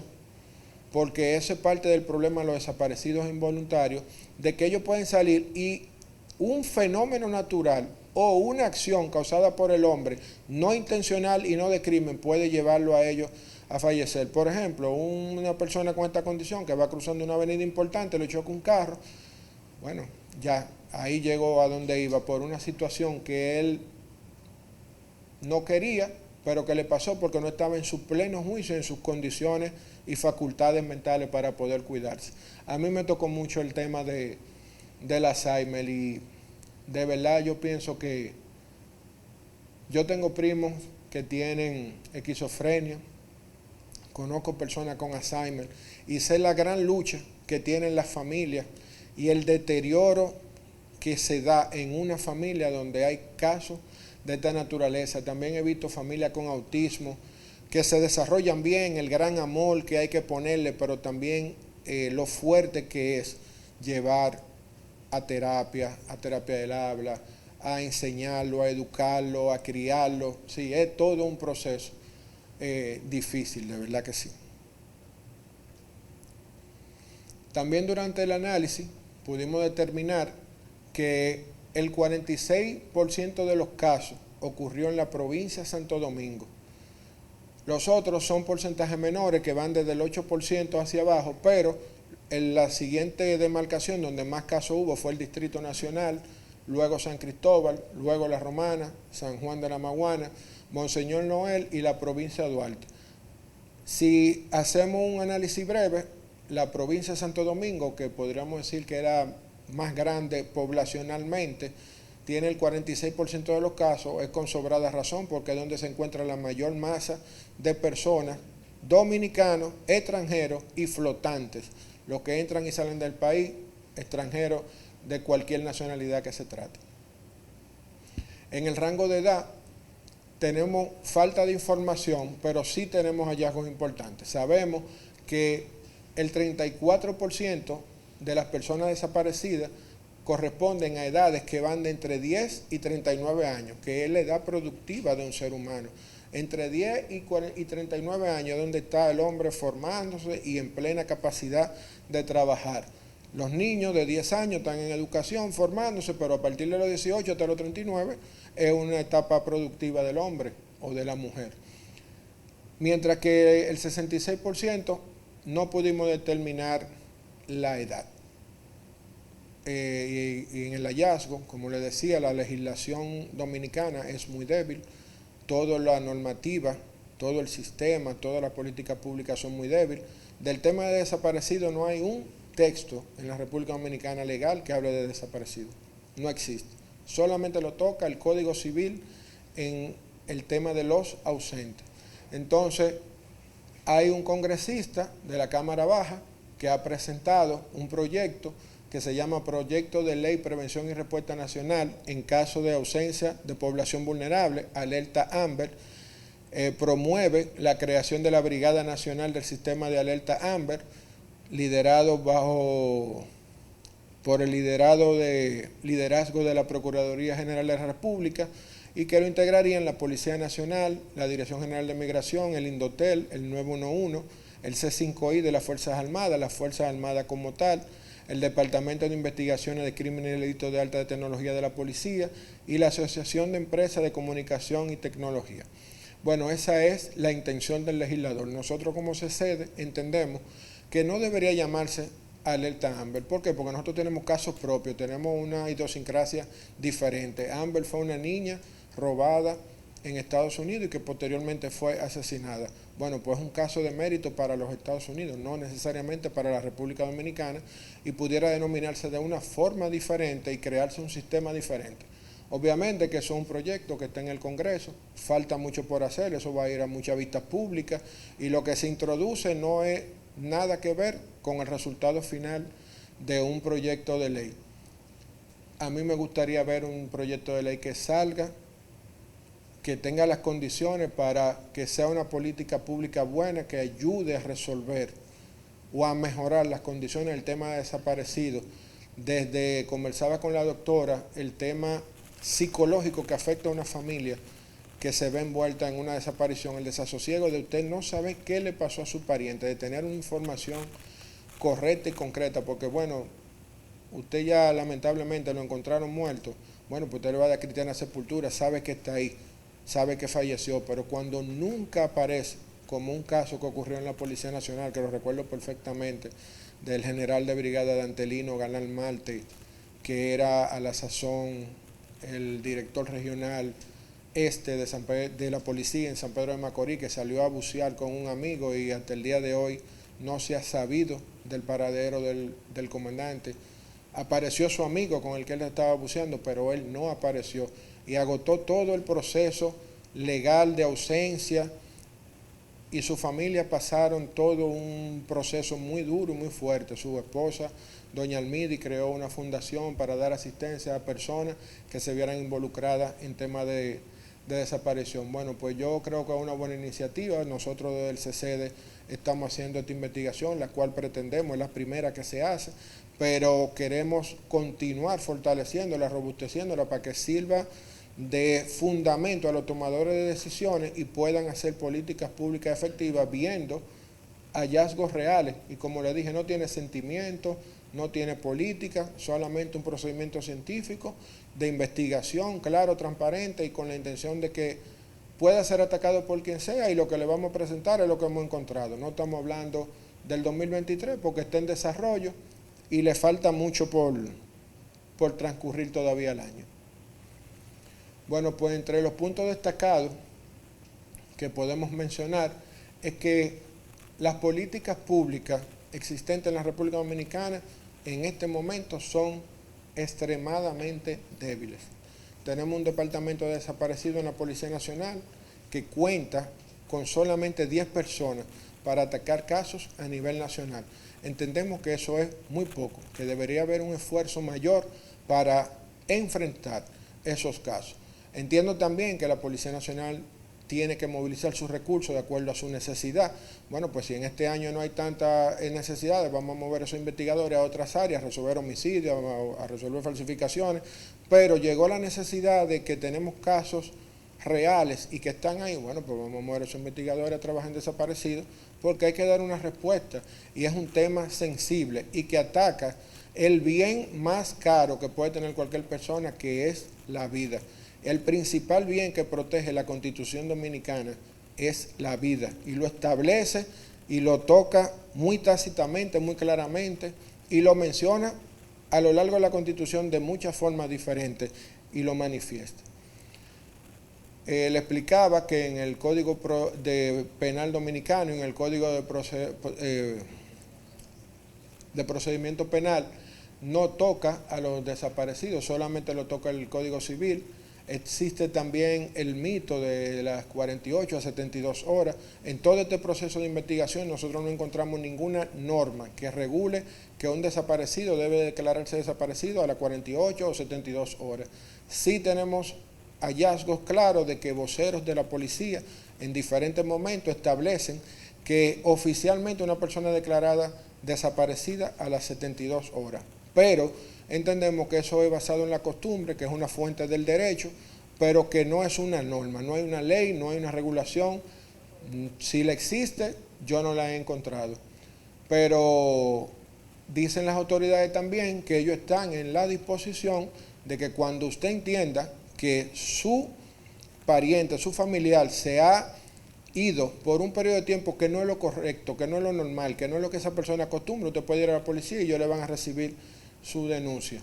porque eso es parte del problema de los desaparecidos involuntarios, de que ellos pueden salir y un fenómeno natural o una acción causada por el hombre, no intencional y no de crimen, puede llevarlo a ellos a fallecer. Por ejemplo, una persona con esta condición que va cruzando una avenida importante, le choca un carro, bueno, ya ahí llegó a donde iba por una situación que él no quería, pero que le pasó porque no estaba en su pleno juicio, en sus condiciones y facultades mentales para poder cuidarse. A mí me tocó mucho el tema del Alzheimer y de verdad yo pienso que yo tengo primos que tienen esquizofrenia, conozco personas con Alzheimer y sé la gran lucha que tienen las familias y el deterioro que se da en una familia donde hay casos de esta naturaleza. También he visto familias con autismo que se desarrollan bien, el gran amor que hay que ponerle, pero también lo fuerte que es llevar a terapia del habla, a enseñarlo, a educarlo, a criarlo. Sí, es todo un proceso difícil, de verdad que sí. También durante el análisis pudimos determinar que el 46% de los casos ocurrió en la provincia de Santo Domingo. Los otros son porcentajes menores que van desde el 8% hacia abajo, pero en la siguiente demarcación donde más casos hubo fue el Distrito Nacional, luego San Cristóbal, luego La Romana, San Juan de la Maguana, Monseñor Noel y la provincia de Duarte. Si hacemos un análisis breve, la provincia de Santo Domingo, que podríamos decir que era más grande poblacionalmente, tiene el 46% de los casos, es con sobrada razón porque es donde se encuentra la mayor masa de personas, dominicanos, extranjeros y flotantes, los que entran y salen del país, extranjeros de cualquier nacionalidad que se trate. En el rango de edad tenemos falta de información, pero sí tenemos hallazgos importantes. Sabemos que el 34% de las personas desaparecidas corresponden a edades que van de entre 10 y 39 años, que es la edad productiva de un ser humano. Entre 10 y 39 años, donde está el hombre formándose y en plena capacidad de trabajar. Los niños de 10 años están en educación, formándose, pero a partir de los 18 hasta los 39 es una etapa productiva del hombre o de la mujer. Mientras que el 66% no pudimos determinar la edad. Y en el hallazgo, como les decía, la legislación dominicana es muy débil, toda la normativa, todo el sistema, todas las políticas públicas son muy débiles. Del tema de desaparecidos no hay un texto en la República Dominicana legal que hable de desaparecidos, no existe. Solamente lo toca el Código Civil en el tema de los ausentes. Entonces, hay un congresista de la Cámara Baja que ha presentado un proyecto que se llama Proyecto de Ley Prevención y Respuesta Nacional en caso de ausencia de población vulnerable, alerta AMBER. Promueve la creación de la Brigada Nacional del Sistema de Alerta AMBER, liderado por el liderazgo de la Procuraduría General de la República, y que lo integrarían la Policía Nacional, la Dirección General de Migración, el Indotel, el 911, el C5I de las Fuerzas Armadas como tal, el Departamento de Investigaciones de Crímenes y Delitos de Alta Tecnología de la Policía y la Asociación de Empresas de Comunicación y Tecnología. Bueno, esa es la intención del legislador. Nosotros como CCD entendemos que no debería llamarse alerta AMBER. ¿Por qué? Porque nosotros tenemos casos propios, tenemos una idiosincrasia diferente. AMBER fue una niña robada en Estados Unidos y que posteriormente fue asesinada. Bueno, pues es un caso de mérito para los Estados Unidos, no necesariamente para la República Dominicana, y pudiera denominarse de una forma diferente y crearse un sistema diferente. Obviamente que eso es un proyecto que está en el Congreso, falta mucho por hacer, eso va a ir a muchas vistas públicas, y lo que se introduce no es nada que ver con el resultado final de un proyecto de ley. A mí me gustaría ver un proyecto de ley que salga, que tenga las condiciones para que sea una política pública buena, que ayude a resolver o a mejorar las condiciones del tema de desaparecidos. Desde, conversaba con la doctora, el tema psicológico que afecta a una familia que se ve envuelta en una desaparición, el desasosiego de usted no saber qué le pasó a su pariente, de tener una información correcta y concreta, porque bueno, usted ya lamentablemente lo encontraron muerto, bueno, pues usted le va a dar cristiana sepultura, sabe que está ahí, sabe que falleció, pero cuando nunca aparece, como un caso que ocurrió en la Policía Nacional, que lo recuerdo perfectamente, del general de brigada Dantelino Galán Marte, que era a la sazón el director regional de la policía en San Pedro de Macorís, que salió a bucear con un amigo y hasta el día de hoy no se ha sabido del paradero del comandante. Apareció su amigo con el que él estaba buceando, pero él no apareció y agotó todo el proceso legal de ausencia, y su familia pasaron todo un proceso muy duro y muy fuerte. Su esposa, doña Almidi, creó una fundación para dar asistencia a personas que se vieran involucradas en temas de desaparición. Bueno, pues yo creo que es una buena iniciativa. Nosotros desde el CCD estamos haciendo esta investigación, la cual pretendemos, es la primera que se hace, pero queremos continuar fortaleciéndola, robusteciéndola para que sirva de fundamento a los tomadores de decisiones y puedan hacer políticas públicas efectivas viendo hallazgos reales. Y como le dije, no tiene sentimiento, no tiene política, solamente un procedimiento científico de investigación, claro, transparente y con la intención de que pueda ser atacado por quien sea, y lo que le vamos a presentar es lo que hemos encontrado. No estamos hablando del 2023 porque está en desarrollo y le falta mucho por transcurrir todavía el año. Bueno, pues entre los puntos destacados que podemos mencionar es que las políticas públicas existentes en la República Dominicana en este momento son extremadamente débiles. Tenemos un departamento de desaparecidos en la Policía Nacional que cuenta con solamente 10 personas para atacar casos a nivel nacional. Entendemos que eso es muy poco, que debería haber un esfuerzo mayor para enfrentar esos casos. Entiendo también que la Policía Nacional tiene que movilizar sus recursos de acuerdo a su necesidad. Bueno, pues si en este año no hay tantas necesidades, vamos a mover a esos investigadores a otras áreas, a resolver homicidios, a resolver falsificaciones, pero llegó la necesidad de que tenemos casos reales y que están ahí, bueno, pues vamos a mover a esos investigadores a trabajar en desaparecidos, porque hay que dar una respuesta, y es un tema sensible y que ataca el bien más caro que puede tener cualquier persona, que es la vida. El principal bien que protege la Constitución Dominicana es la vida, y lo establece y lo toca muy tácitamente, muy claramente, y lo menciona a lo largo de la Constitución de muchas formas diferentes y lo manifiesta. Le explicaba que en el Código Penal Dominicano y en el Código de Procedimiento Penal no toca a los desaparecidos, solamente lo toca el Código Civil. Existe también el mito de las 48 a 72 horas. En todo este proceso de investigación nosotros no encontramos ninguna norma que regule que un desaparecido debe declararse desaparecido a las 48 o 72 horas. Sí tenemos hallazgos claros de que voceros de la policía en diferentes momentos establecen que oficialmente una persona es declarada desaparecida a las 72 horas. Pero entendemos que eso es basado en la costumbre, que es una fuente del derecho, pero que no es una norma, no hay una ley, no hay una regulación. Si la existe, yo no la he encontrado. Pero dicen las autoridades también que ellos están en la disposición de que cuando usted entienda que su pariente, su familiar se ha ido por un periodo de tiempo que no es lo correcto, que no es lo normal, que no es lo que esa persona acostumbra, usted puede ir a la policía y ellos le van a recibir su denuncia.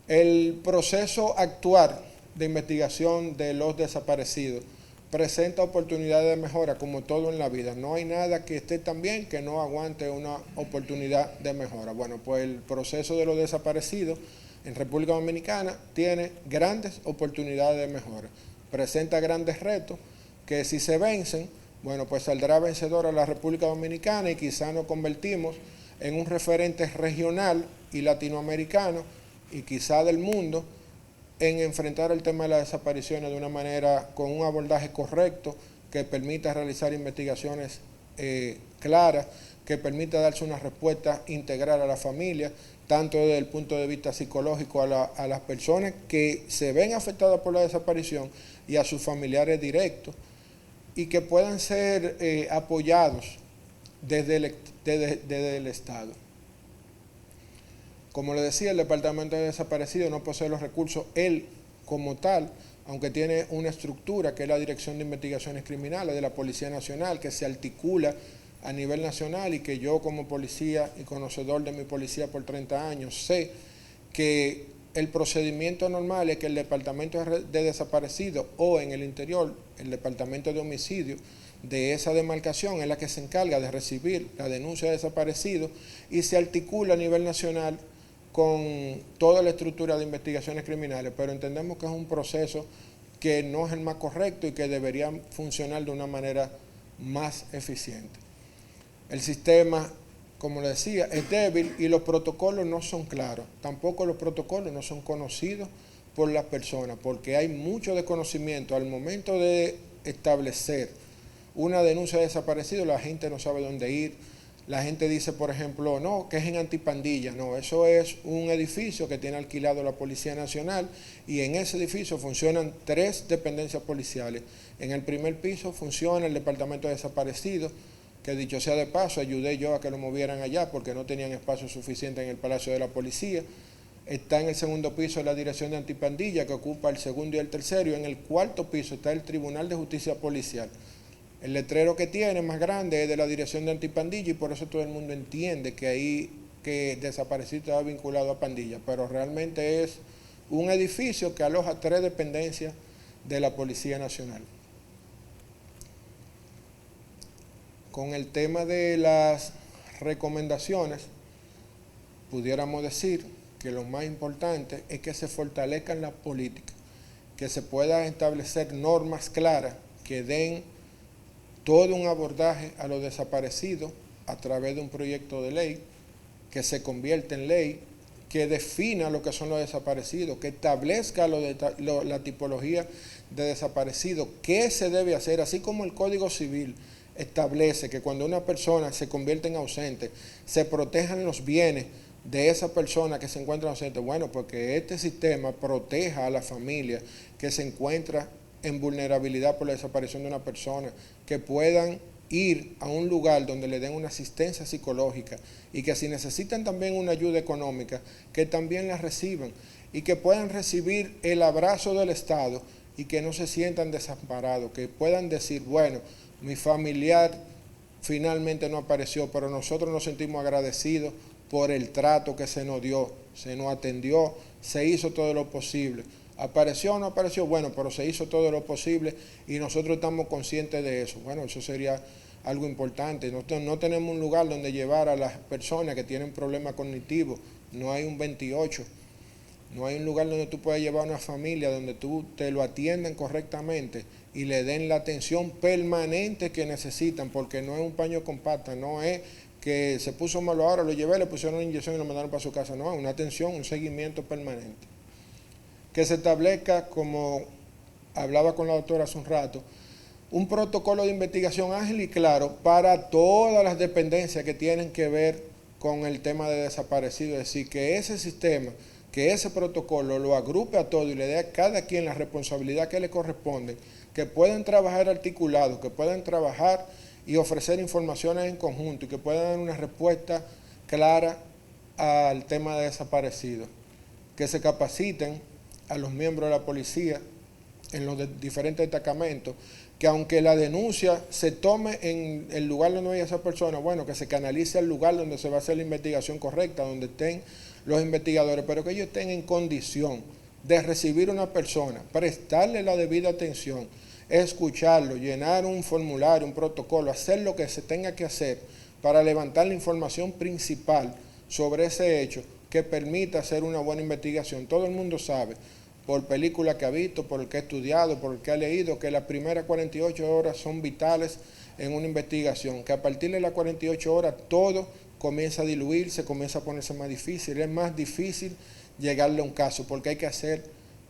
El proceso actual de investigación de los desaparecidos presenta oportunidades de mejora, como todo en la vida. No hay nada que esté tan bien que no aguante una oportunidad de mejora. Bueno, pues el proceso de los desaparecidos en República Dominicana tiene grandes oportunidades de mejora. Presenta grandes retos que si se vencen, bueno, pues saldrá vencedora la República Dominicana y quizá nos convertimos en un referente regional y latinoamericano y quizá del mundo en enfrentar el tema de las desapariciones de una manera con un abordaje correcto que permita realizar investigaciones claras, que permita darse una respuesta integral a la familia, tanto desde el punto de vista psicológico a las personas que se ven afectadas por la desaparición y a sus familiares directos, y que puedan ser apoyados desde el Estado. Como le decía, el Departamento de Desaparecidos no posee los recursos, él como tal, aunque tiene una estructura que es la Dirección de Investigaciones Criminales de la Policía Nacional, que se articula a nivel nacional y que yo como policía y conocedor de mi policía por 30 años sé que el procedimiento normal es que el Departamento de Desaparecidos o en el interior, el Departamento de Homicidio de esa demarcación es la que se encarga de recibir la denuncia de desaparecidos y se articula a nivel nacional con toda la estructura de investigaciones criminales, pero entendemos que es un proceso que no es el más correcto y que debería funcionar de una manera más eficiente. El sistema, como le decía, es débil y los protocolos no son claros. Tampoco los protocolos no son conocidos por las personas, porque hay mucho desconocimiento. Al momento de establecer una denuncia de desaparecido, la gente no sabe dónde ir. La gente dice, por ejemplo, no, que es en Antipandilla. No, eso es un edificio que tiene alquilado la Policía Nacional y en ese edificio funcionan 3 dependencias policiales. En el primer piso funciona el Departamento de Desaparecidos, que dicho sea de paso, ayudé yo a que lo movieran allá porque no tenían espacio suficiente en el Palacio de la Policía. Está en el segundo piso la Dirección de Antipandilla, que ocupa el segundo y el tercero, y en el cuarto piso está el Tribunal de Justicia Policial. El letrero que tiene más grande es de la Dirección de Antipandilla y por eso todo el mundo entiende que ahí que desaparecido estaba vinculado a pandilla, pero realmente es un edificio que aloja 3 dependencias de la Policía Nacional. Con el tema de las recomendaciones, pudiéramos decir que lo más importante es que se fortalezcan las políticas, que se puedan establecer normas claras que den todo un abordaje a los desaparecidos a través de un proyecto de ley, que se convierta en ley, que defina lo que son los desaparecidos, que establezca la tipología de desaparecidos, qué se debe hacer, así como el Código Civil establece que cuando una persona se convierte en ausente, se protejan los bienes de esa persona que se encuentra ausente. Bueno, porque este sistema proteja a la familia que se encuentra en vulnerabilidad por la desaparición de una persona, que puedan ir a un lugar donde le den una asistencia psicológica y que si necesitan también una ayuda económica, que también la reciban y que puedan recibir el abrazo del Estado y que no se sientan desamparados, que puedan decir, bueno, mi familiar finalmente no apareció, pero nosotros nos sentimos agradecidos por el trato que se nos dio, se nos atendió, se hizo todo lo posible. ¿Apareció o no apareció? Bueno, pero se hizo todo lo posible y nosotros estamos conscientes de eso. Bueno, eso sería algo importante. No tenemos un lugar donde llevar a las personas que tienen problemas cognitivos, no hay un 28. No hay un lugar donde tú puedas llevar a una familia, donde tú te lo atiendan correctamente y le den la atención permanente que necesitan, porque no es un paño con pata, no es que se puso malo ahora, lo llevé, le pusieron una inyección y lo mandaron para su casa. No, una atención, un seguimiento permanente. Que se establezca, como hablaba con la doctora hace un rato, un protocolo de investigación ágil y claro para todas las dependencias que tienen que ver con el tema de desaparecidos. Es decir, que ese sistema, que ese protocolo lo agrupe a todo y le dé a cada quien la responsabilidad que le corresponde, que puedan trabajar articulados, que puedan trabajar y ofrecer informaciones en conjunto y que puedan dar una respuesta clara al tema de desaparecidos. Que se capaciten a los miembros de la policía en los diferentes destacamentos, que aunque la denuncia se tome en el lugar donde hay esa persona, bueno, que se canalice al lugar donde se va a hacer la investigación correcta, donde estén los investigadores, pero que ellos estén en condición de recibir a una persona, prestarle la debida atención, escucharlo, llenar un formulario, un protocolo, hacer lo que se tenga que hacer para levantar la información principal sobre ese hecho que permita hacer una buena investigación. Todo el mundo sabe, por películas que ha visto, por el que ha estudiado, por el que ha leído, que las primeras 48 horas son vitales en una investigación, que a partir de las 48 horas todo comienza a diluirse, comienza a ponerse más difícil, es más difícil llegarle a un caso, porque hay que hacer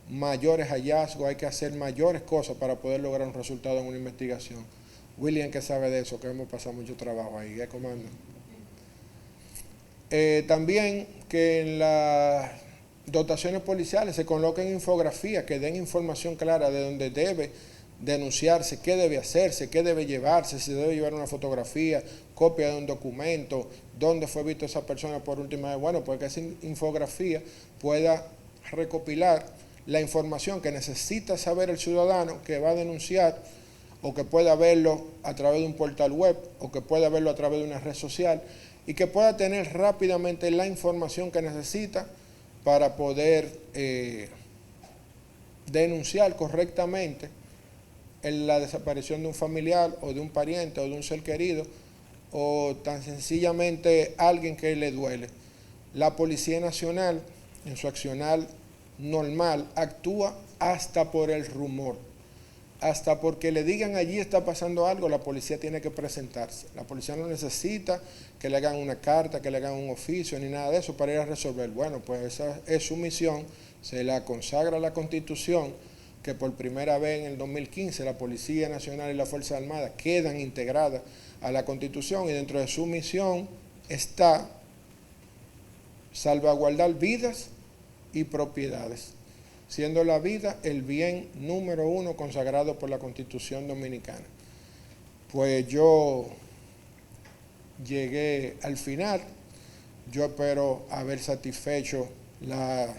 mayores hallazgos, hay que hacer mayores cosas para poder lograr un resultado en una investigación. William, que sabe de eso, que hemos pasado mucho trabajo ahí, ¿qué comando? También que en las dotaciones policiales se coloquen infografías que den información clara de dónde debe denunciarse, qué debe hacerse, qué debe llevarse, si debe llevar una fotografía, copia de un documento, dónde fue visto esa persona por última vez. Bueno, pues que esa infografía pueda recopilar la información que necesita saber el ciudadano que va a denunciar, o que pueda verlo a través de un portal web, o que pueda verlo a través de una red social, y que pueda tener rápidamente la información que necesita para poder denunciar correctamente la desaparición de un familiar o de un pariente o de un ser querido, o tan sencillamente alguien que le duele. La Policía Nacional, en su accionar normal, actúa hasta por el rumor, hasta porque le digan allí está pasando algo, la policía tiene que presentarse. La policía no necesita que le hagan una carta, que le hagan un oficio, ni nada de eso para ir a resolver. Bueno, pues esa es su misión, se la consagra la Constitución, que por primera vez en el 2015 la Policía Nacional y la Fuerza Armada quedan integradas a la Constitución, y dentro de su misión está salvaguardar vidas y propiedades, siendo la vida el bien número uno consagrado por la Constitución Dominicana. Pues yo llegué al final. Yo espero haber satisfecho la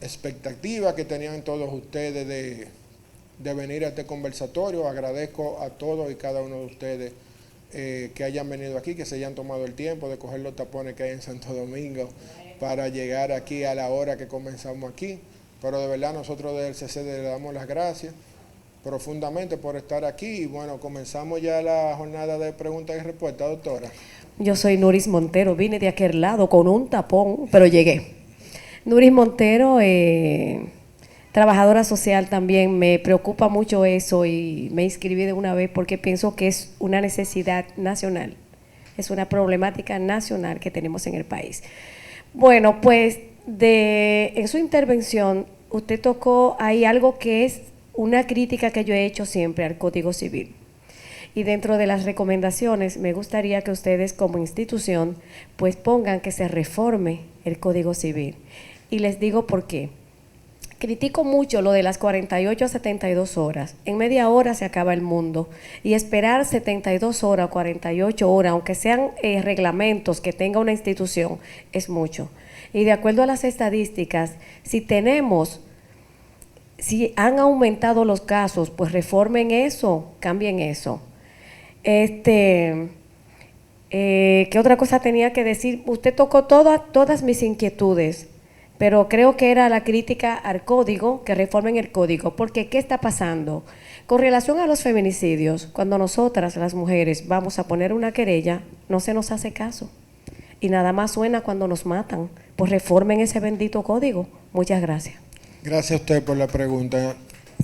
expectativa que tenían todos ustedes de venir a este conversatorio. Agradezco a todos y cada uno de ustedes que hayan venido aquí, que se hayan tomado el tiempo de coger los tapones que hay en Santo Domingo para llegar aquí a la hora que comenzamos aquí. Pero de verdad nosotros del CCD le damos las gracias profundamente por estar aquí. Y bueno, comenzamos ya la jornada de preguntas y respuestas, doctora. Yo soy Nuris Montero, vine de aquel lado con un tapón, pero llegué. Nuris Montero, trabajadora social también, me preocupa mucho eso y me inscribí de una vez porque pienso que es una necesidad nacional, es una problemática nacional que tenemos en el país. Bueno, pues en su intervención usted tocó ahí algo que es una crítica que yo he hecho siempre al Código Civil. Y dentro de las recomendaciones me gustaría que ustedes como institución pues pongan que se reforme el Código Civil. Y les digo por qué. Critico mucho lo de las 48 a 72 horas. En media hora se acaba el mundo. Y esperar 72 horas o 48 horas, aunque sean reglamentos que tenga una institución, es mucho. Y de acuerdo a las estadísticas, si han aumentado los casos, pues reformen eso, cambien eso. ¿Qué otra cosa tenía que decir? Usted tocó todas mis inquietudes, pero creo que era la crítica al código, que reformen el código, porque ¿qué está pasando? Con relación a los feminicidios, cuando nosotras, las mujeres, vamos a poner una querella, no se nos hace caso. Y nada más suena cuando nos matan, pues reformen ese bendito código. Muchas gracias. Gracias a usted por la pregunta.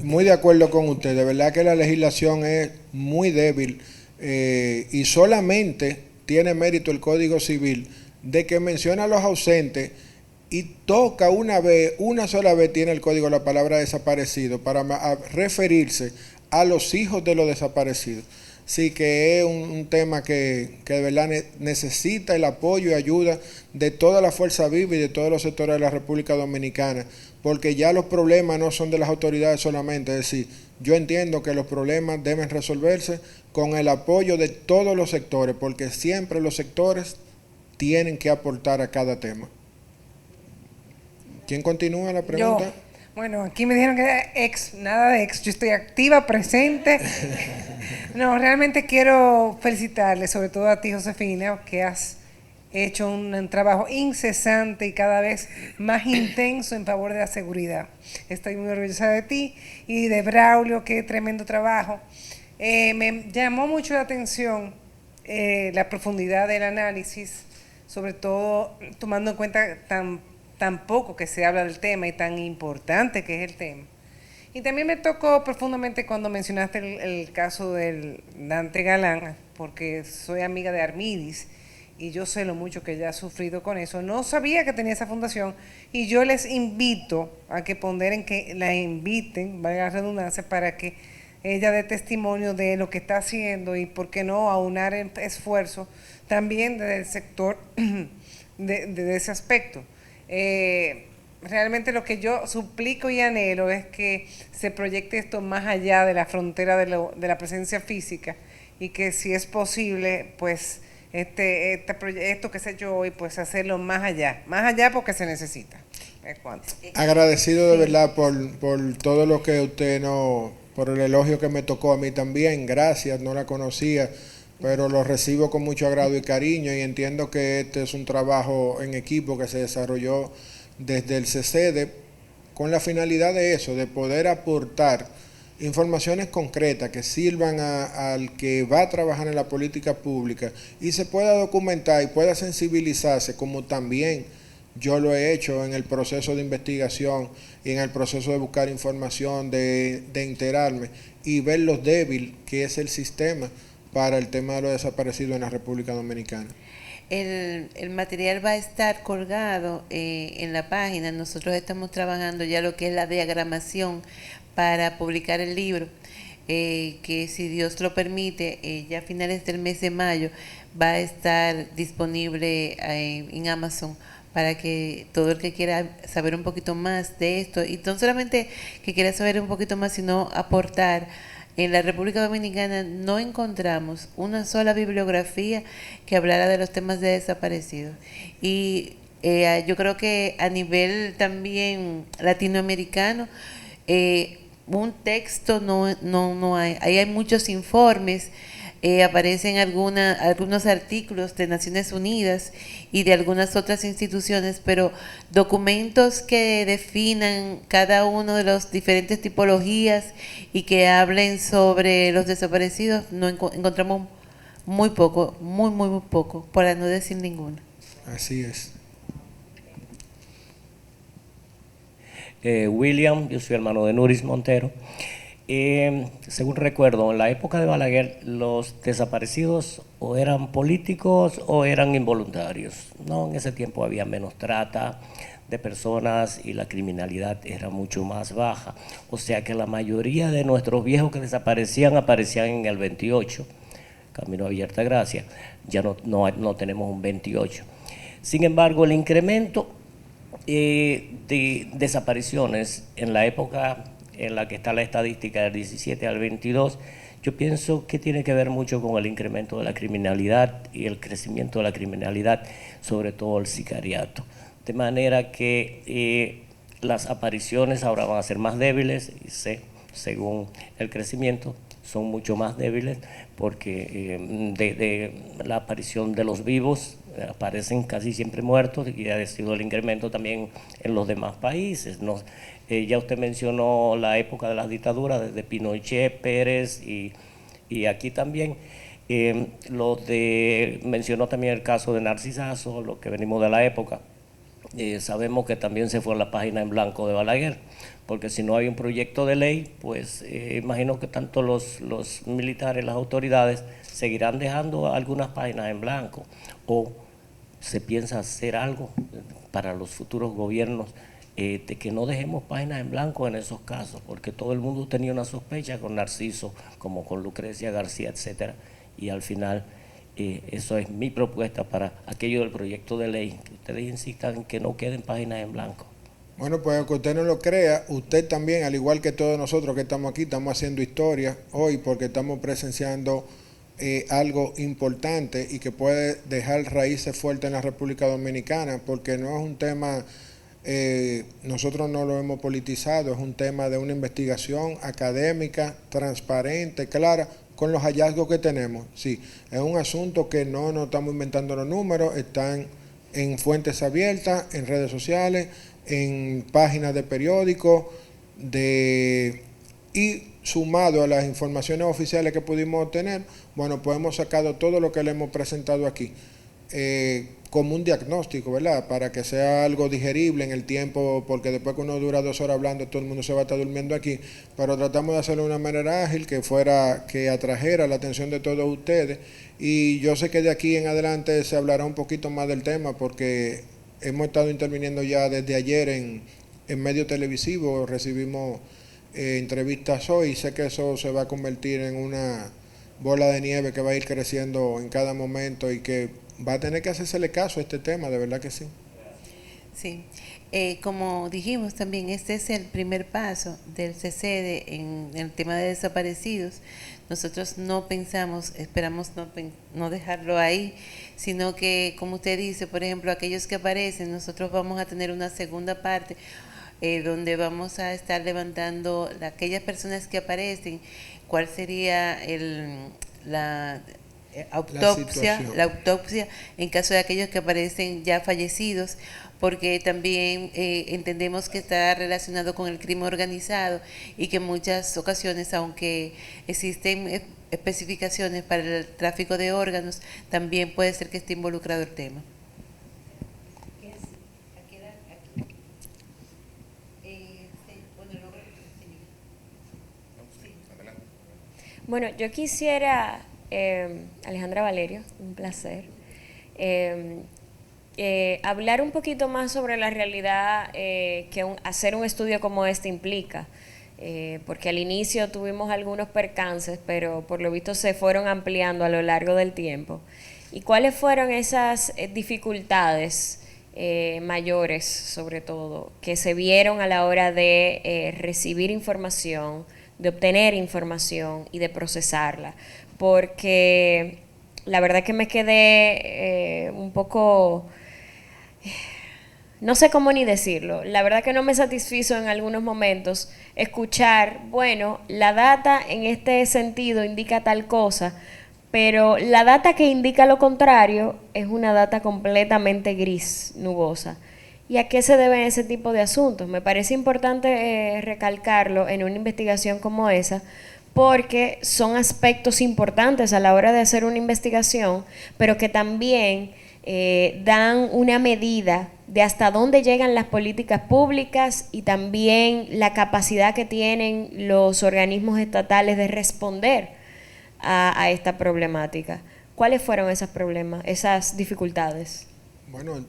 Muy de acuerdo con usted. De verdad que la legislación es muy débil y solamente tiene mérito el Código Civil de que menciona a los ausentes y toca una sola vez tiene el código la palabra desaparecido para referirse a los hijos de los desaparecidos. Sí que es un tema que de verdad necesita el apoyo y ayuda de toda la fuerza viva y de todos los sectores de la República Dominicana, porque ya los problemas no son de las autoridades solamente, es decir, yo entiendo que los problemas deben resolverse con el apoyo de todos los sectores, porque siempre los sectores tienen que aportar a cada tema. ¿Quién continúa la pregunta? Yo. Bueno, aquí me dijeron que era ex, nada de ex, yo estoy activa, presente. No, realmente quiero felicitarle, sobre todo a ti, Josefina, que has hecho un trabajo incesante y cada vez más intenso en favor de la seguridad. Estoy muy orgullosa de ti y de Braulio, qué tremendo trabajo. Me llamó mucho la atención la profundidad del análisis, sobre todo tomando en cuenta tan poco que se habla del tema y tan importante que es el tema. Y también me tocó profundamente cuando mencionaste el caso del Dante Galán, porque soy amiga de Armidis y yo sé lo mucho que ella ha sufrido con eso. No sabía que tenía esa fundación y yo les invito a que ponderen, que la inviten, valga la redundancia, para que ella dé testimonio de lo que está haciendo y por qué no aunar esfuerzos también desde el sector de ese aspecto. Realmente lo que yo suplico y anhelo es que se proyecte esto más allá de la frontera de la presencia física y que si es posible, pues esto que se ha hecho hoy, pues hacerlo más allá porque se necesita. Agradecido de verdad por todo lo que usted por el elogio que me tocó a mí también, gracias, no la conocía, pero lo recibo con mucho agrado y cariño y entiendo que este es un trabajo en equipo que se desarrolló desde el CCD con la finalidad de eso, de poder aportar informaciones concretas que sirvan al que va a trabajar en la política pública y se pueda documentar y pueda sensibilizarse, como también yo lo he hecho en el proceso de investigación y en el proceso de buscar información, de enterarme y ver lo débil que es el sistema para el tema de los desaparecidos en la República Dominicana. El material va a estar colgado en la página. Nosotros estamos trabajando ya lo que es la diagramación para publicar el libro, que si Dios lo permite, ya a finales del mes de mayo va a estar disponible en Amazon para que todo el que quiera saber un poquito más de esto, y no solamente que quiera saber un poquito más, sino aportar. En la República Dominicana no encontramos una sola bibliografía que hablara de los temas de desaparecidos. Y yo creo que a nivel también latinoamericano, un texto no hay. Ahí hay muchos informes, aparecen algunos artículos de Naciones Unidas y de algunas otras instituciones, pero documentos que definan cada uno de las diferentes tipologías y que hablen sobre los desaparecidos, no encontramos muy poco, muy poco, para no decir ninguno. Así es. William, yo soy hermano de Nuris Montero. Según recuerdo, en la época de Balaguer, los desaparecidos o eran políticos o eran involuntarios, ¿no? En ese tiempo había menos trata de personas y la criminalidad era mucho más baja. O sea que la mayoría de nuestros viejos que desaparecían, aparecían en el 28, Camino Abierta Gracia. Ya no tenemos un 28. Sin embargo, el incremento de desapariciones en la época en la que está la estadística del 17 al 22, yo pienso que tiene que ver mucho con el incremento de la criminalidad y el crecimiento de la criminalidad, sobre todo el sicariato. De manera que las apariciones ahora van a ser más débiles, y según el crecimiento, son mucho más débiles, porque de la aparición de los vivos aparecen casi siempre muertos, y ha sido el incremento también en los demás países, ¿no? Ya usted mencionó la época de las dictaduras, desde Pinochet, Pérez y aquí también. Mencionó también el caso de Narcisazo, lo que venimos de la época sabemos que también se fue a la página en blanco de Balaguer, porque si no hay un proyecto de ley, pues imagino que tanto los militares, las autoridades, seguirán dejando algunas páginas en blanco, o se piensa hacer algo para los futuros gobiernos, de que no dejemos páginas en blanco en esos casos, porque todo el mundo tenía una sospecha con Narciso, como con Lucrecia García, etcétera, y al final eso es mi propuesta para aquello del proyecto de ley, que ustedes insistan en que no queden páginas en blanco. Bueno, pues aunque usted no lo crea, usted también, al igual que todos nosotros que estamos aquí, estamos haciendo historia hoy porque estamos presenciando algo importante y que puede dejar raíces fuertes en la República Dominicana, porque no es un tema, nosotros no lo hemos politizado, es un tema de una investigación académica, transparente, clara, con los hallazgos que tenemos. Sí, es un asunto que no nos estamos inventando los números, están en fuentes abiertas, en redes sociales, en páginas de periódicos, y sumado a las informaciones oficiales que pudimos obtener, bueno, pues hemos sacado todo lo que le hemos presentado aquí, como un diagnóstico, ¿verdad? Para que sea algo digerible en el tiempo, porque después que uno dura 2 horas hablando, todo el mundo se va a estar durmiendo aquí, pero tratamos de hacerlo de una manera ágil, que atrajera la atención de todos ustedes, y yo sé que de aquí en adelante se hablará un poquito más del tema, porque hemos estado interviniendo ya desde ayer en medios televisivos, recibimos entrevistas hoy, y sé que eso se va a convertir en una bola de nieve que va a ir creciendo en cada momento y que va a tener que hacérsele caso a este tema, de verdad que sí. Sí, como dijimos también, este es el primer paso del CCD en el tema de desaparecidos. Nosotros no pensamos, esperamos no dejarlo ahí, sino que, como usted dice, por ejemplo, aquellos que aparecen, nosotros vamos a tener una segunda parte donde vamos a estar levantando aquellas personas que aparecen, cuál sería la autopsia en caso de aquellos que aparecen ya fallecidos, porque también entendemos que está relacionado con el crimen organizado y que en muchas ocasiones, aunque existen especificaciones para el tráfico de órganos, también puede ser que esté involucrado el tema. Bueno, yo quisiera, Alejandra Valerio, un placer, hablar un poquito más sobre la realidad que hacer un estudio como este implica, porque al inicio tuvimos algunos percances, pero por lo visto se fueron ampliando a lo largo del tiempo. ¿Y cuáles fueron esas dificultades mayores, sobre todo, que se vieron a la hora de recibir información, de obtener información y de procesarla? Porque la verdad que me quedé un poco, no sé cómo ni decirlo, la verdad que no me satisfizo en algunos momentos escuchar, bueno, la data en este sentido indica tal cosa, pero la data que indica lo contrario es una data completamente gris, nubosa. ¿Y a qué se deben ese tipo de asuntos? Me parece importante recalcarlo en una investigación como esa, porque son aspectos importantes a la hora de hacer una investigación, pero que también dan una medida de hasta dónde llegan las políticas públicas y también la capacidad que tienen los organismos estatales de responder a esta problemática. ¿Cuáles fueron esos problemas, esas dificultades? Bueno,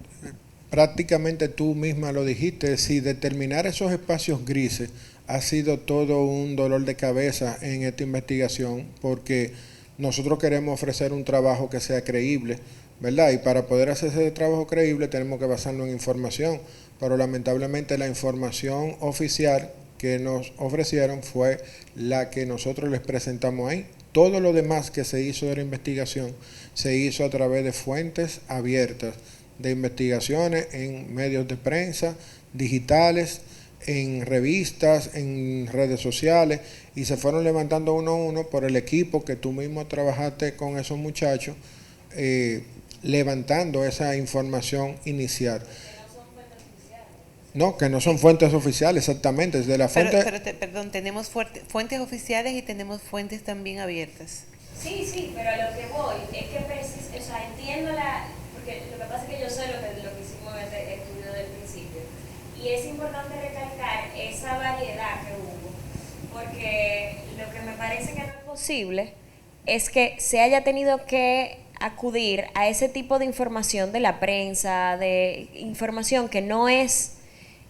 prácticamente tú misma lo dijiste, si determinar esos espacios grises ha sido todo un dolor de cabeza en esta investigación, porque nosotros queremos ofrecer un trabajo que sea creíble, ¿verdad? Y para poder hacer ese trabajo creíble tenemos que basarnos en información, pero lamentablemente la información oficial que nos ofrecieron fue la que nosotros les presentamos ahí. Todo lo demás que se hizo de la investigación se hizo a través de fuentes abiertas, de investigaciones en medios de prensa, digitales, en revistas, en redes sociales, y se fueron levantando uno a uno por el equipo que tú mismo trabajaste con esos muchachos, levantando esa información inicial. No, que no son fuentes oficiales, exactamente. Desde la fuente... Perdón, tenemos fuentes oficiales y tenemos fuentes también abiertas. Sí, pero a lo que voy es que entiendo porque lo que pasa es que yo sé lo que hicimos en este estudio del variedad que hubo, porque lo que me parece que no es posible es que se haya tenido que acudir a ese tipo de información de la prensa, de información que no es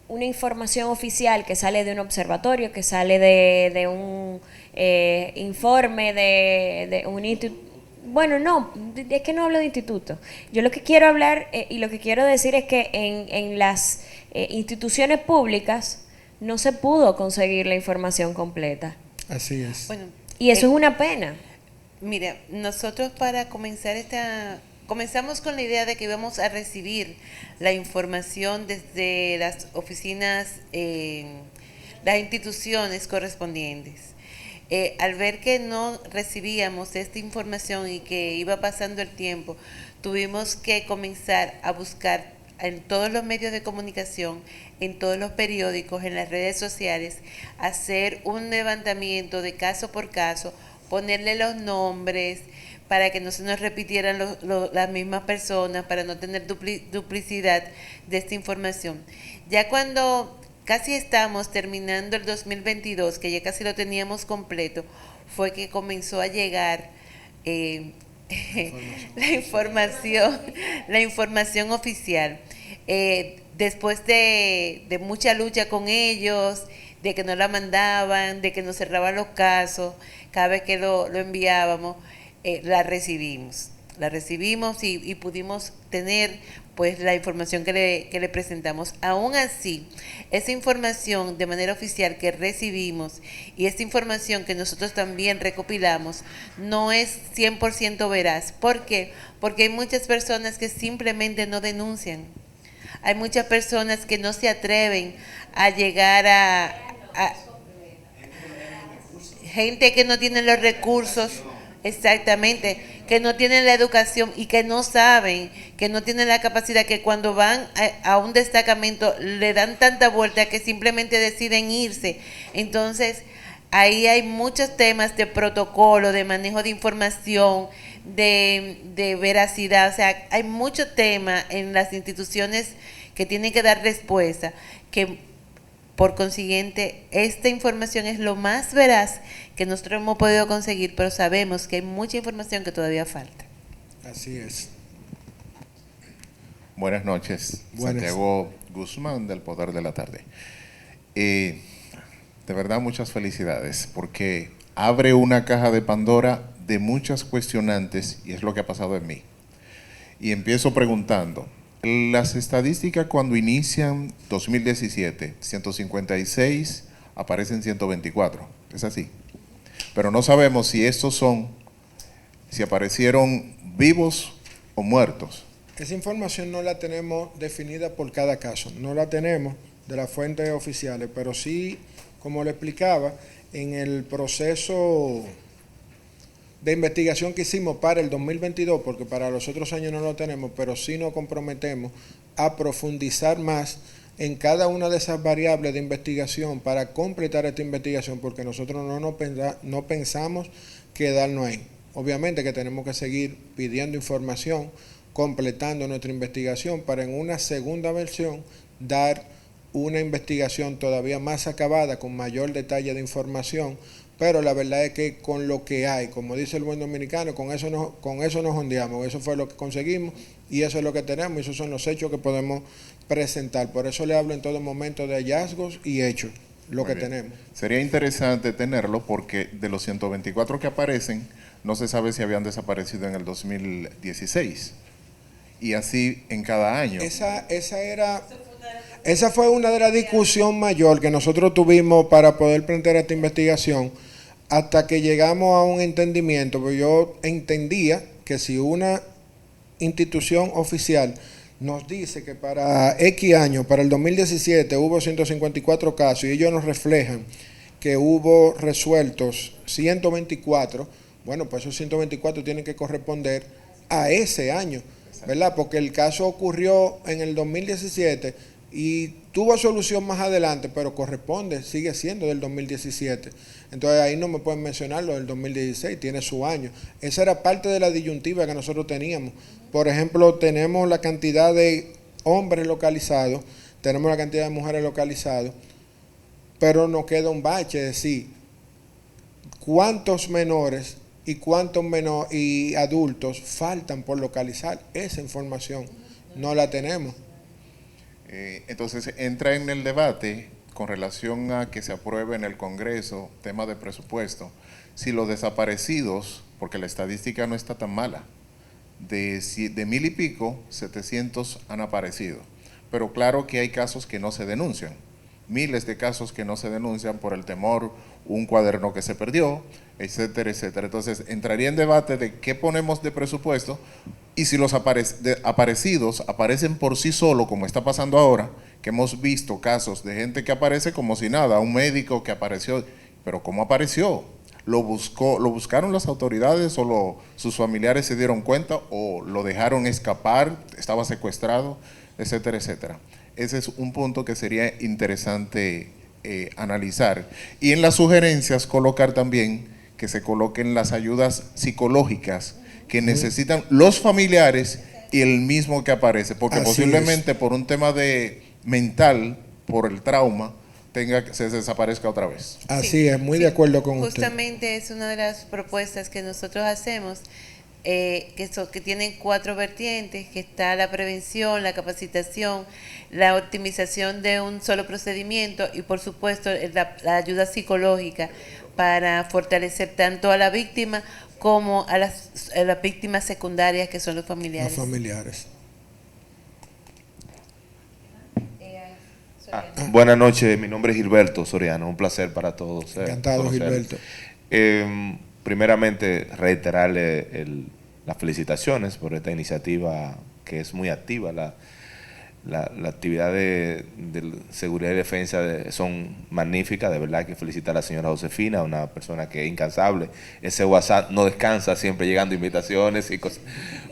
una información oficial, que sale de un observatorio, que sale de un informe de un instituto. Bueno, no, es que no hablo de instituto. Yo lo que quiero hablar y lo que quiero decir es que en las instituciones públicas no se pudo conseguir la información completa. Así es. Bueno, Y eso es una pena. mira, nosotros para comenzar comenzamos con la idea de que íbamos a recibir la información desde las oficinas, las instituciones correspondientes. Al ver que no recibíamos esta información y que iba pasando el tiempo, tuvimos que comenzar a buscar en todos los medios de comunicación, en todos los periódicos, en las redes sociales, hacer un levantamiento de caso por caso, ponerle los nombres para que no se nos repitieran las mismas personas, para no tener duplicidad de esta información. Ya cuando casi estamos terminando el 2022, que ya casi lo teníamos completo, fue que comenzó a llegar la información oficial. Después de mucha lucha con ellos, de que no la mandaban, de que nos cerraban los casos, cada vez que lo enviábamos, la recibimos y pudimos tener pues la información que le presentamos. Aún así, esa información de manera oficial que recibimos y esta información que nosotros también recopilamos no es 100% veraz. ¿Por qué? Porque hay muchas personas que simplemente no denuncian. Hay muchas personas que no se atreven a llegar a gente que no tiene los recursos, exactamente, que no tienen la educación y que no saben, que no tienen la capacidad, que cuando van a un destacamento le dan tanta vuelta que simplemente deciden irse. Entonces, ahí hay muchos temas de protocolo, de manejo de información, de veracidad. O sea, hay mucho tema en las instituciones que tienen que dar respuesta, que por consiguiente, esta información es lo más veraz que nosotros hemos podido conseguir, pero sabemos que hay mucha información que todavía falta. Así es. Buenas noches, Buenas. Santiago Guzmán del Poder de la Tarde. De verdad muchas felicidades, porque abre una caja de Pandora de muchas cuestionantes y es lo que ha pasado en mí. Y empiezo preguntando, las estadísticas cuando inician 2017, 156, aparecen 124, es así. Pero no sabemos si si aparecieron vivos o muertos. Esa información no la tenemos definida por cada caso, no la tenemos de las fuentes oficiales, pero sí, como le explicaba, en el proceso de investigación que hicimos para el 2022, porque para los otros años no lo tenemos, pero sí nos comprometemos a profundizar más en cada una de esas variables de investigación para completar esta investigación, porque nosotros no pensamos quedarnos ahí. Obviamente que tenemos que seguir pidiendo información, completando nuestra investigación para en una segunda versión dar una investigación todavía más acabada, con mayor detalle de información, pero la verdad es que con lo que hay, como dice el buen dominicano, con eso nos ondeamos, eso fue lo que conseguimos y eso es lo que tenemos, y esos son los hechos que podemos presentar. Por eso le hablo en todo momento de hallazgos y hechos, lo Muy que bien. tenemos. Sería interesante tenerlo porque de los 124 que aparecen, no se sabe si habían desaparecido en el 2016 y así en cada año. Esa fue una de las discusiones mayor que nosotros tuvimos para poder plantear esta investigación, hasta que llegamos a un entendimiento, porque yo entendía que si una institución oficial nos dice que para X años, para el 2017 hubo 154 casos y ellos nos reflejan que hubo resueltos 124, bueno, pues esos 124 tienen que corresponder a ese año, ¿verdad? Porque el caso ocurrió en el 2017 y tuvo solución más adelante, pero corresponde, sigue siendo del 2017. Entonces ahí no me pueden mencionar lo del 2016, tiene su año. Esa era parte de la disyuntiva que nosotros teníamos. Por ejemplo, tenemos la cantidad de hombres localizados, tenemos la cantidad de mujeres localizadas, pero nos queda un bache, es decir, cuántos menores y cuántos y adultos faltan por localizar. Esa información no la tenemos. Entonces entra en el debate con relación a que se apruebe en el Congreso tema de presupuesto, si los desaparecidos, porque la estadística no está tan mala, de 1,000 y pico, 700 han aparecido, pero claro que hay casos que no se denuncian, miles de casos que no se denuncian por el temor, un cuaderno que se perdió, etcétera, etcétera. Entonces entraría en debate de qué ponemos de presupuesto y si los aparecidos aparecen por sí solos, como está pasando ahora, que hemos visto casos de gente que aparece como si nada, un médico que apareció, pero ¿cómo apareció? ¿Lo buscaron las autoridades o sus familiares se dieron cuenta o lo dejaron escapar, estaba secuestrado, etcétera, etcétera? Ese es un punto que sería interesante analizar. Y en las sugerencias colocar también que se coloquen las ayudas psicológicas que necesitan los familiares y el mismo que aparece, porque Así posiblemente es. por un tema de mental, por el trauma, se desaparezca otra vez. Así Sí, es, muy sí, de acuerdo con usted. justamente es una de las propuestas que nosotros hacemos, que tienen 4 vertientes, que está la prevención, la capacitación, la optimización de un solo procedimiento y por supuesto la ayuda psicológica para fortalecer tanto a la víctima como a las víctimas secundarias que son los familiares. Los familiares. Buenas noches, mi nombre es Gilberto Soriano, un placer para todos. Encantado, conocerles. Gilberto. Primeramente, reiterarle las felicitaciones por esta iniciativa que es muy activa. La actividad de seguridad y defensa son magníficas, de verdad que felicitar a la señora Josefina, una persona que es incansable. Ese WhatsApp no descansa, siempre llegando invitaciones y cosas.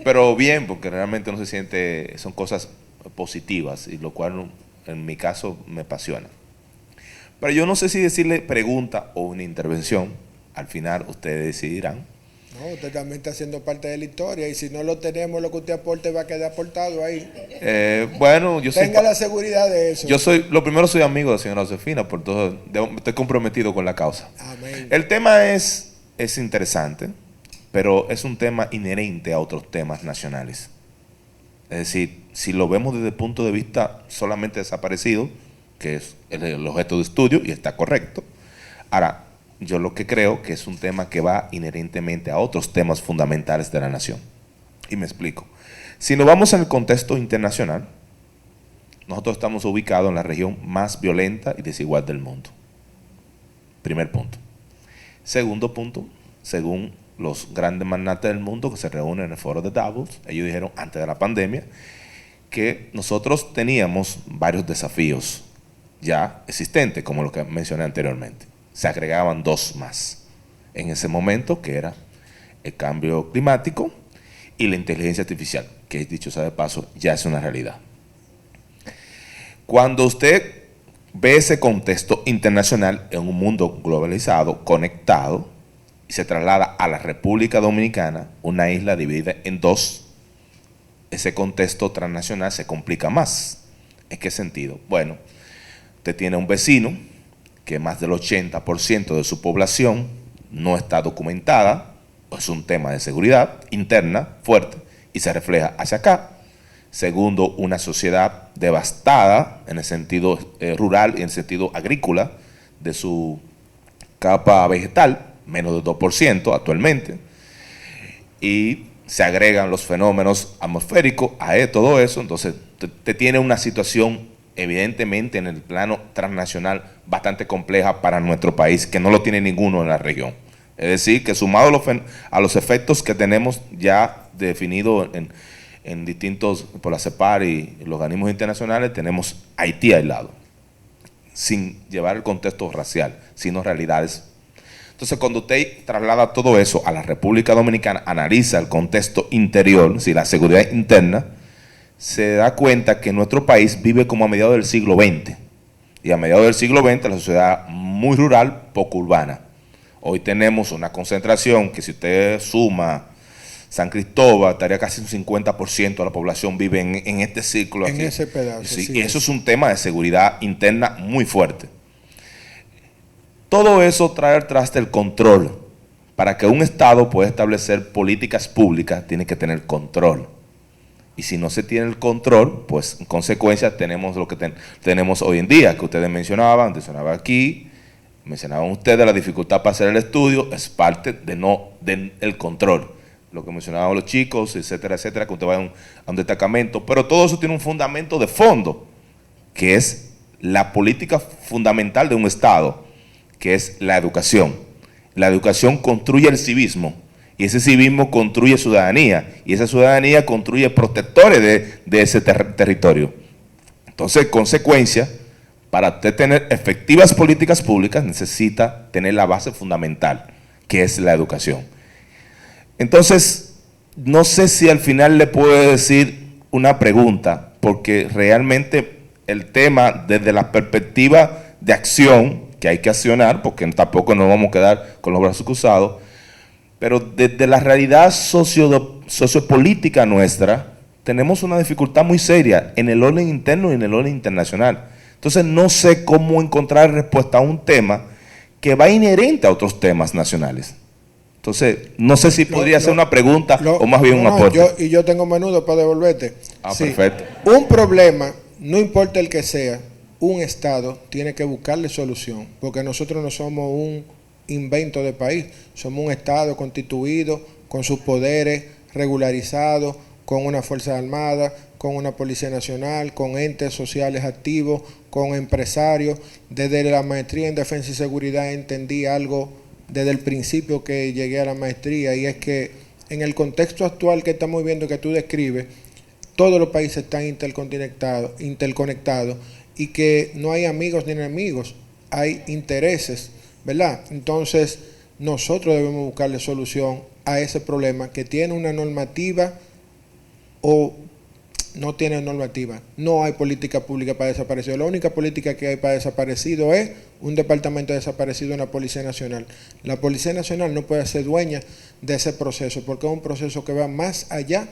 Pero bien, porque realmente uno se siente, son cosas positivas, y lo cual en mi caso me apasiona. Pero yo no sé si decirle pregunta o una intervención, al final ustedes decidirán. No, usted también está haciendo parte de la historia y si no lo tenemos, lo que usted aporte va a quedar aportado ahí. Bueno, yo soy... Tenga la seguridad de eso. Lo primero soy amigo de la señora Josefina, por todo, estoy comprometido con la causa. Amén. El tema es interesante, pero es un tema inherente a otros temas nacionales. Es decir, si lo vemos desde el punto de vista solamente desaparecido, que es el objeto de estudio, y está correcto. Ahora, yo lo que creo que es un tema que va inherentemente a otros temas fundamentales de la nación. Y me explico. Si nos vamos en el contexto internacional, nosotros estamos ubicados en la región más violenta y desigual del mundo. Primer punto. Segundo punto, según los grandes magnates del mundo que se reúnen en el foro de Davos, ellos dijeron antes de la pandemia que nosotros teníamos varios desafíos ya existentes, como lo que mencioné anteriormente. Se agregaban 2 más en ese momento, que era el cambio climático y la inteligencia artificial, que dicho sea de paso, ya es una realidad. Cuando usted ve ese contexto internacional en un mundo globalizado, conectado, y se traslada a la República Dominicana, una isla dividida en 2, ese contexto transnacional se complica más. ¿En qué sentido? Bueno, usted tiene un vecino que más del 80% de su población no está documentada, es un tema de seguridad interna fuerte y se refleja hacia acá. Segundo, una sociedad devastada en el sentido rural y en el sentido agrícola de su capa vegetal, menos del 2% actualmente, y se agregan los fenómenos atmosféricos a todo eso. Entonces te tiene una situación evidentemente en el plano transnacional bastante compleja para nuestro país, que no lo tiene ninguno en la región. Es decir, que sumado a los efectos que tenemos ya definidos en distintos, por la CEPAR y los organismos internacionales, tenemos Haití aislado, sin llevar el contexto racial, sino realidades. Entonces, cuando usted traslada todo eso a la República Dominicana, analiza el contexto interior, si la seguridad interna, se da cuenta que nuestro país vive como a mediados del siglo XX. Y a mediados del siglo XX la sociedad muy rural, poco urbana. Hoy tenemos una concentración que si usted suma San Cristóbal, estaría casi un 50% de la población vive en este ciclo. En aquí. ese pedazo. Sí, Sí, y eso es un tema de seguridad interna muy fuerte. todo eso trae al traste el control. Para que un Estado pueda establecer políticas públicas, tiene que tener control. Y si no se tiene el control, pues en consecuencia tenemos lo que tenemos hoy en día, que ustedes mencionaban aquí, mencionaban ustedes la dificultad para hacer el estudio, es parte del control. Lo que mencionaban los chicos, etcétera, etcétera, que usted va a un destacamento, pero todo eso tiene un fundamento de fondo, que es la política fundamental de un Estado, que es la educación. La educación construye el civismo, y ese civismo construye ciudadanía, y esa ciudadanía construye protectores de ese territorio. Entonces, consecuencia, para usted tener efectivas políticas públicas, necesita tener la base fundamental, que es la educación. Entonces, no sé si al final le puedo decir una pregunta, porque realmente el tema, desde la perspectiva de acción, que hay que accionar, porque tampoco nos vamos a quedar con los brazos cruzados, pero desde la realidad sociopolítica nuestra, tenemos una dificultad muy seria en el orden interno y en el orden internacional. Entonces no sé cómo encontrar respuesta a un tema que va inherente a otros temas nacionales. Entonces, no sé si podría ser una pregunta o más bien un aporte. Yo tengo menudo para devolverte. Sí, perfecto. Un problema, no importa el que sea, un Estado tiene que buscarle solución, porque nosotros no somos un invento de país, somos un Estado constituido, con sus poderes regularizados, con una Fuerza Armada, con una Policía Nacional, con entes sociales activos, con empresarios. Desde la maestría en Defensa y Seguridad entendí algo desde el principio que llegué a la maestría, y es que en el contexto actual que estamos viviendo, que tú describes, todos los países están interconectados, y que no hay amigos ni enemigos, hay intereses, ¿verdad? Entonces, nosotros debemos buscarle solución a ese problema que tiene una normativa o no tiene normativa. No hay política pública para desaparecidos. La única política que hay para desaparecidos es un departamento de desaparecidos en la Policía Nacional. La Policía Nacional no puede ser dueña de ese proceso, porque es un proceso que va más allá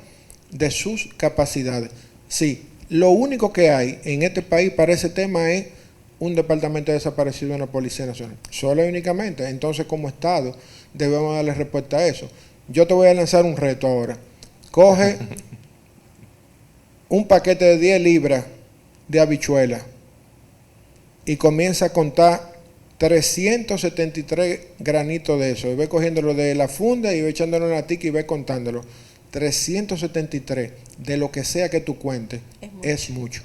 de sus capacidades. Sí, lo único que hay en este país para ese tema es un departamento de desaparecidos en la Policía Nacional. Solo y únicamente. Entonces, como Estado, debemos darle respuesta a eso. Yo te voy a lanzar un reto ahora. Coge un paquete de 10 libras de habichuela y comienza a contar 373 granitos de eso. Y ve cogiéndolo de la funda y ve echándolo en la tica y ve contándolo. 373 de lo que sea que tú cuentes es mucho.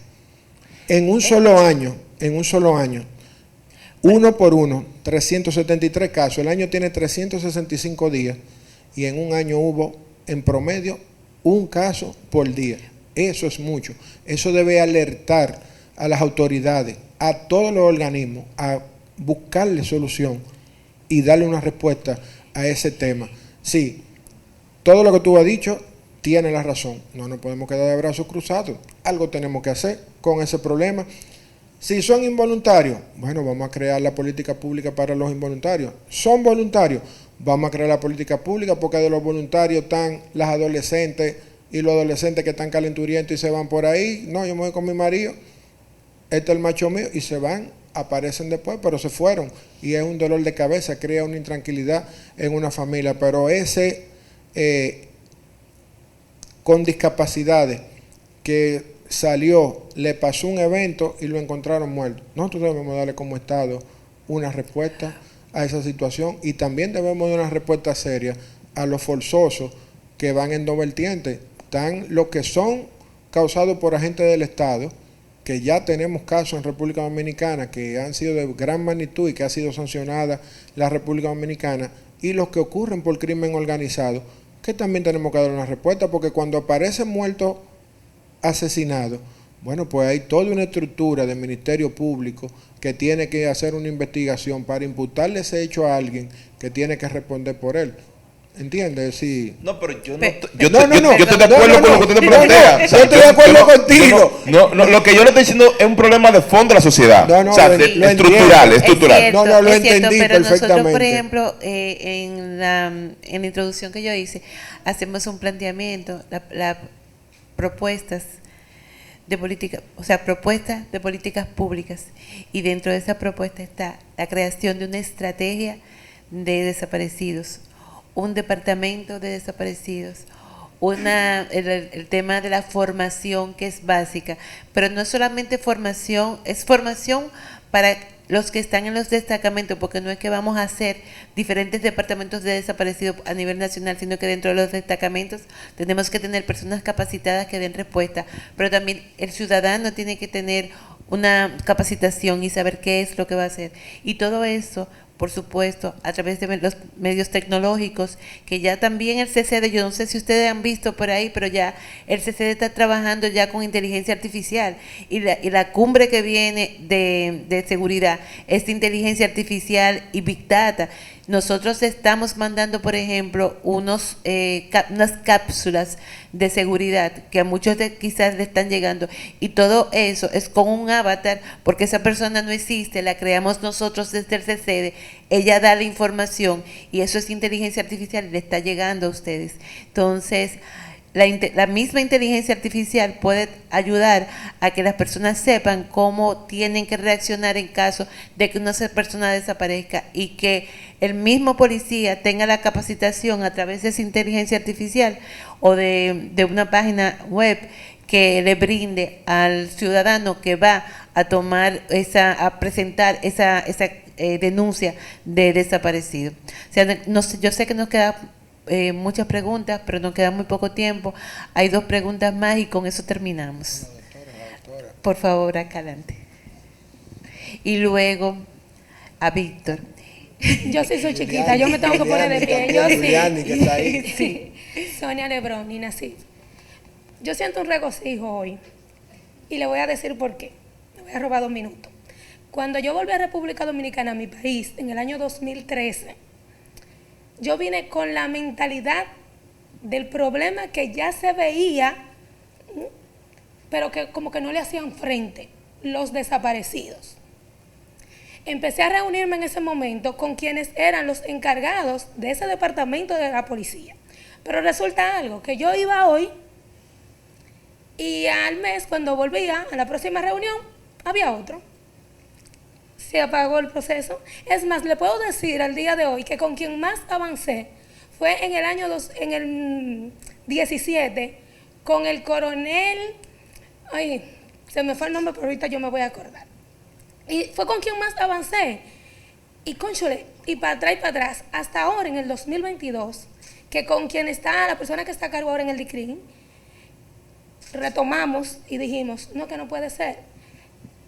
En un solo año, uno por uno, 373 casos. El año tiene 365 días y en un año hubo en promedio un caso por día. Eso es mucho. Eso debe alertar a las autoridades, a todos los organismos, a buscarle solución y darle una respuesta a ese tema. Sí, todo lo que tú has dicho tiene la razón. No nos podemos quedar de brazos cruzados. Algo tenemos que hacer con ese problema. Si son involuntarios, bueno, vamos a crear la política pública para los involuntarios. Son voluntarios, vamos a crear la política pública, porque de los voluntarios están las adolescentes y los adolescentes que están calenturientos y se van por ahí. No, yo me voy con mi marido, este es el macho mío, y se van, aparecen después, pero se fueron. Y es un dolor de cabeza, crea una intranquilidad en una familia. Pero ese con discapacidades que salió, le pasó un evento y lo encontraron muerto. Nosotros debemos darle como Estado una respuesta a esa situación, y también debemos dar una respuesta seria a los forzosos que van en dos vertientes. Están los que son causados por agentes del Estado, que ya tenemos casos en República Dominicana que han sido de gran magnitud y que ha sido sancionada la República Dominicana, y los que ocurren por crimen organizado, que también tenemos que dar una respuesta, porque cuando aparecen muertos asesinados, bueno, pues hay toda una estructura del Ministerio Público que tiene que hacer una investigación para imputarle ese hecho a alguien que tiene que responder por él. ¿Entiendes? Sí. No, pero yo estoy de acuerdo con lo que usted te plantea. Yo estoy de acuerdo contigo. Lo que yo le estoy diciendo es un problema de fondo de la sociedad. Estructural. Lo entendí pero perfectamente. Nosotros, por ejemplo, en la introducción que yo hice, hacemos un planteamiento, las propuestas de política, o sea, propuestas de políticas públicas, y dentro de esa propuesta está la creación de una estrategia de desaparecidos, un departamento de desaparecidos, el tema de la formación, que es básica, pero no solamente formación, es formación para los que están en los destacamentos, porque no es que vamos a hacer diferentes departamentos de desaparecidos a nivel nacional, sino que dentro de los destacamentos tenemos que tener personas capacitadas que den respuesta, pero también el ciudadano tiene que tener una capacitación y saber qué es lo que va a hacer. Y todo eso, por supuesto, a través de los medios tecnológicos, que ya también el CCD, yo no sé si ustedes han visto por ahí, pero ya el CCD está trabajando ya con inteligencia artificial, y la cumbre que viene de seguridad es de inteligencia artificial y Big Data. Nosotros estamos mandando, por ejemplo, unas cápsulas de seguridad que a muchos quizás le están llegando, y todo eso es con un avatar, porque esa persona no existe, la creamos nosotros desde el CCD, ella da la información y eso es inteligencia artificial y le está llegando a ustedes. Entonces, la misma inteligencia artificial puede ayudar a que las personas sepan cómo tienen que reaccionar en caso de que una persona desaparezca, y que el mismo policía tenga la capacitación a través de esa inteligencia artificial o de una página web que le brinde al ciudadano que va a tomar a presentar esa denuncia de desaparecido. O sea, yo sé que nos queda muchas preguntas, pero nos queda muy poco tiempo. Hay 2 preguntas más y con eso terminamos. Por favor, acá adelante. Y luego a Víctor. Yo sí soy chiquita, yo me tengo que poner de pie. Yo sí. Sí. Sonia Lebrón, Nina sí. Yo siento un regocijo hoy y le voy a decir por qué. Me voy a robar 2 minutos. Cuando yo volví a República Dominicana, a mi país, en el año 2013, yo vine con la mentalidad del problema que ya se veía, pero que como que no le hacían frente, los desaparecidos. Empecé a reunirme en ese momento con quienes eran los encargados de ese departamento de la policía. Pero resulta algo, que yo iba hoy y al mes, cuando volvía a la próxima reunión, había otro. Se apagó el proceso. Es más, le puedo decir al día de hoy que con quien más avancé fue en el año 17, con el coronel, ay, se me fue el nombre, pero ahorita yo me voy a acordar. Y fue con quien más avancé. Y cónchole, y para atrás y para atrás, hasta ahora en el 2022, que con quien está, la persona que está a cargo ahora en el DICRIN, retomamos y dijimos, no, que no puede ser.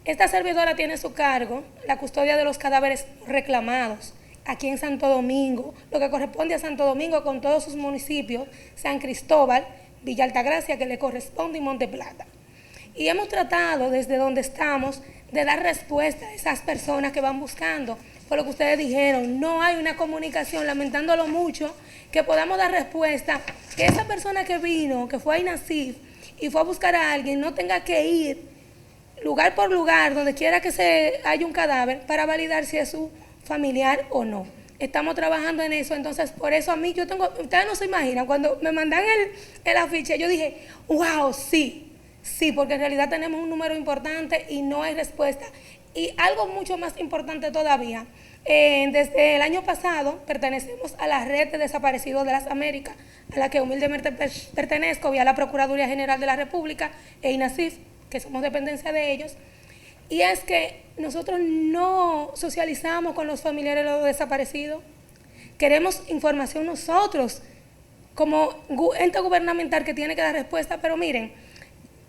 Esta servidora tiene a su cargo la custodia de los cadáveres reclamados aquí en Santo Domingo, lo que corresponde a Santo Domingo con todos sus municipios, San Cristóbal, Villa Altagracia, que le corresponde, y Monte Plata. Y hemos tratado desde donde estamos de dar respuesta a esas personas que van buscando. Por lo que ustedes dijeron, no hay una comunicación, lamentándolo mucho, que podamos dar respuesta, que esa persona que vino, que fue a INASIF y fue a buscar a alguien, no tenga que ir lugar por lugar, donde quiera que haya un cadáver, para validar si es su familiar o no. Estamos trabajando en eso, entonces por eso a mí ustedes no se imaginan, cuando me mandan el afiche, yo dije, wow, sí, porque en realidad tenemos un número importante y no hay respuesta. Y algo mucho más importante todavía, desde el año pasado pertenecemos a la Red de Desaparecidos de las Américas, a la que humildemente pertenezco, vía la Procuraduría General de la República e INASIF, que somos dependencia de ellos. Y es que nosotros no socializamos con los familiares de los desaparecidos. Queremos información nosotros, como ente gubernamental que tiene que dar respuesta. Pero miren,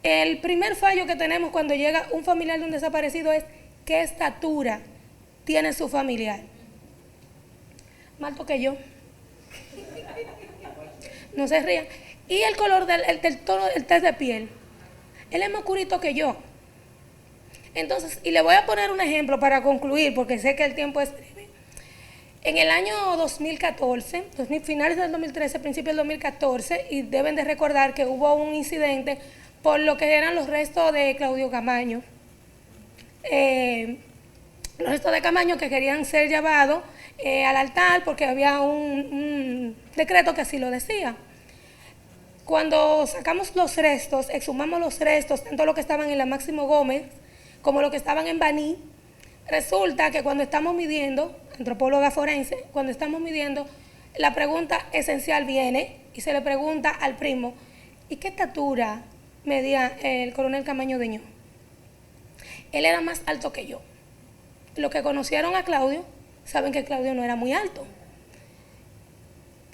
el primer fallo que tenemos cuando llega un familiar de un desaparecido es qué estatura tiene su familiar. Más alto que yo. No se rían. Y el color del tono del test de piel. Él es más oscurito que yo. Entonces, y le voy a poner un ejemplo para concluir, porque sé que el tiempo es breve. En el año 2014, finales del 2013, principios del 2014, y deben de recordar que hubo un incidente por lo que eran los restos de Claudio Camaño. Los restos de Camaño que querían ser llevados al altar porque había un decreto que así lo decía. Cuando sacamos los restos, exhumamos los restos, tanto los que estaban en la Máximo Gómez como los que estaban en Baní, resulta que cuando estamos midiendo, antropóloga forense, cuando estamos midiendo, la pregunta esencial viene y se le pregunta al primo, ¿y qué estatura medía el coronel Camaño Deñó? Él era más alto que yo. Los que conocieron a Claudio saben que Claudio no era muy alto.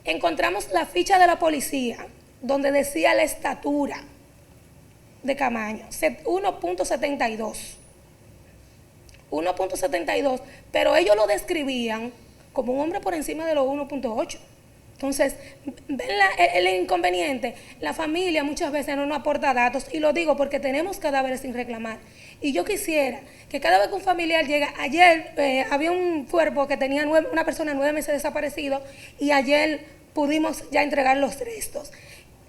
Encontramos la ficha de la policía donde decía la estatura de Camaño, 1.72. 1.72, pero ellos lo describían como un hombre por encima de los 1.8. Entonces, ven el inconveniente. La familia muchas veces no nos aporta datos, y lo digo porque tenemos cadáveres sin reclamar. Y yo quisiera que cada vez que un familiar llega, ayer había un cuerpo que tenía una persona 9 meses desaparecido, y ayer pudimos ya entregar los restos.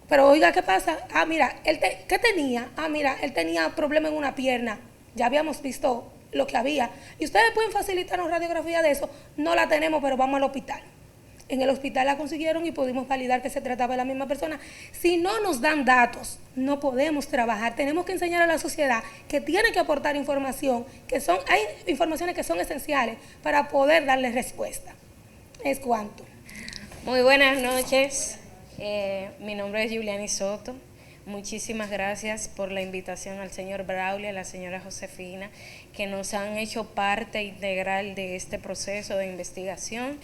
Pero oiga, ¿qué pasa? Mira, ¿qué tenía? Mira, él tenía problema en una pierna. Ya habíamos visto lo que había. Y ustedes pueden facilitarnos radiografía de eso. No la tenemos, pero vamos al hospital. En el hospital la consiguieron y pudimos validar que se trataba de la misma persona. Si no nos dan datos, no podemos trabajar. Tenemos que enseñar a la sociedad que tiene que aportar información, hay informaciones que son esenciales para poder darle respuesta. Es cuanto. Muy buenas noches. Mi nombre es Juliani Soto. Muchísimas gracias por la invitación al señor Braulio y a la señora Josefina, que nos han hecho parte integral de este proceso de investigación.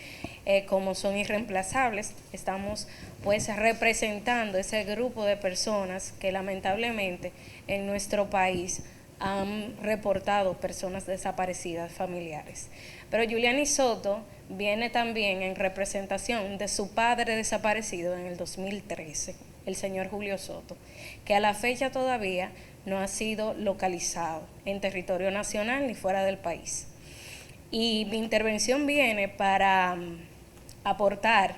Como son irreemplazables, estamos pues representando ese grupo de personas que lamentablemente en nuestro país han reportado personas desaparecidas familiares. Pero Juliani Soto viene también en representación de su padre desaparecido en el 2013, el señor Julio Soto, que a la fecha todavía no ha sido localizado en territorio nacional ni fuera del país. Y mi intervención viene para aportar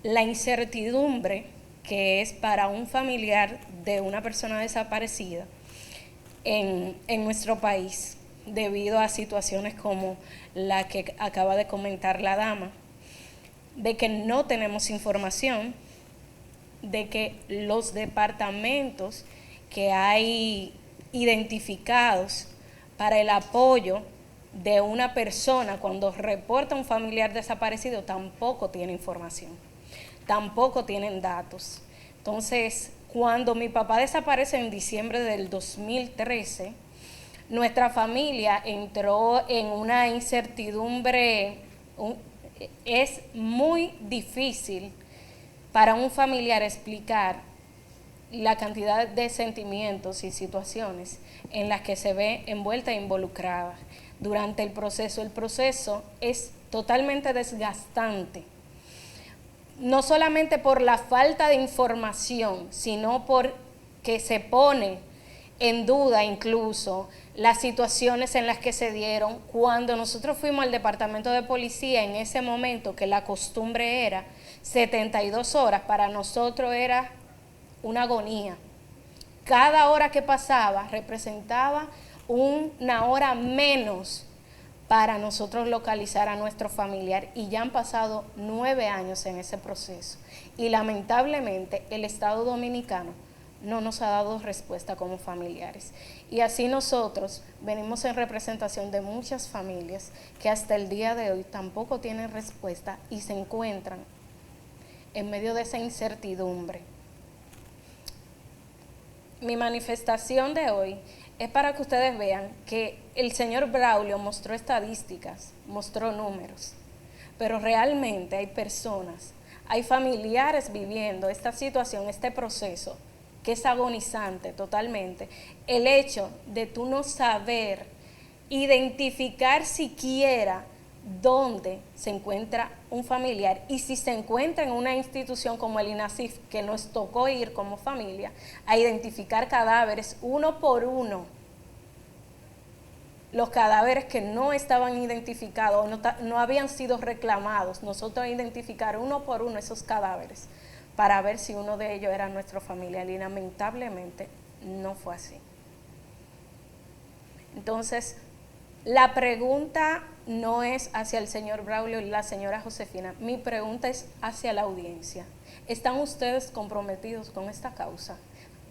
la incertidumbre que es para un familiar de una persona desaparecida en nuestro país, debido a situaciones como la que acaba de comentar la dama, de que no tenemos información, de que los departamentos que hay identificados para el apoyo de una persona cuando reporta un familiar desaparecido tampoco tiene información, tampoco tienen datos. Entonces, cuando mi papá desaparece en diciembre del 2013, nuestra familia entró en una incertidumbre. Es muy difícil para un familiar explicar la cantidad de sentimientos y situaciones en las que se ve envuelta e involucrada durante el proceso. El proceso es totalmente desgastante, no solamente por la falta de información, sino porque se pone en duda incluso las situaciones en las que se dieron. Cuando nosotros fuimos al departamento de policía en ese momento, que la costumbre era 72 horas, para nosotros era una agonía. Cada hora que pasaba representaba una hora menos para nosotros localizar a nuestro familiar, y ya han pasado 9 años en ese proceso. Y lamentablemente el Estado Dominicano no nos ha dado respuesta como familiares. Y así nosotros venimos en representación de muchas familias que hasta el día de hoy tampoco tienen respuesta y se encuentran en medio de esa incertidumbre. Mi manifestación de hoy es para que ustedes vean que el señor Braulio mostró estadísticas, mostró números, pero realmente hay personas, hay familiares viviendo esta situación, este proceso, que es agonizante totalmente. El hecho de tú no saber identificar siquiera dónde se encuentra un familiar, y si se encuentra en una institución como el INASIF, que nos tocó ir como familia a identificar cadáveres uno por uno, los cadáveres que no estaban identificados, no habían sido reclamados, nosotros identificar uno por uno esos cadáveres para ver si uno de ellos era nuestro familiar, y lamentablemente no fue así. Entonces, la pregunta no es hacia el señor Braulio y la señora Josefina. Mi pregunta es hacia la audiencia. ¿Están ustedes comprometidos con esta causa?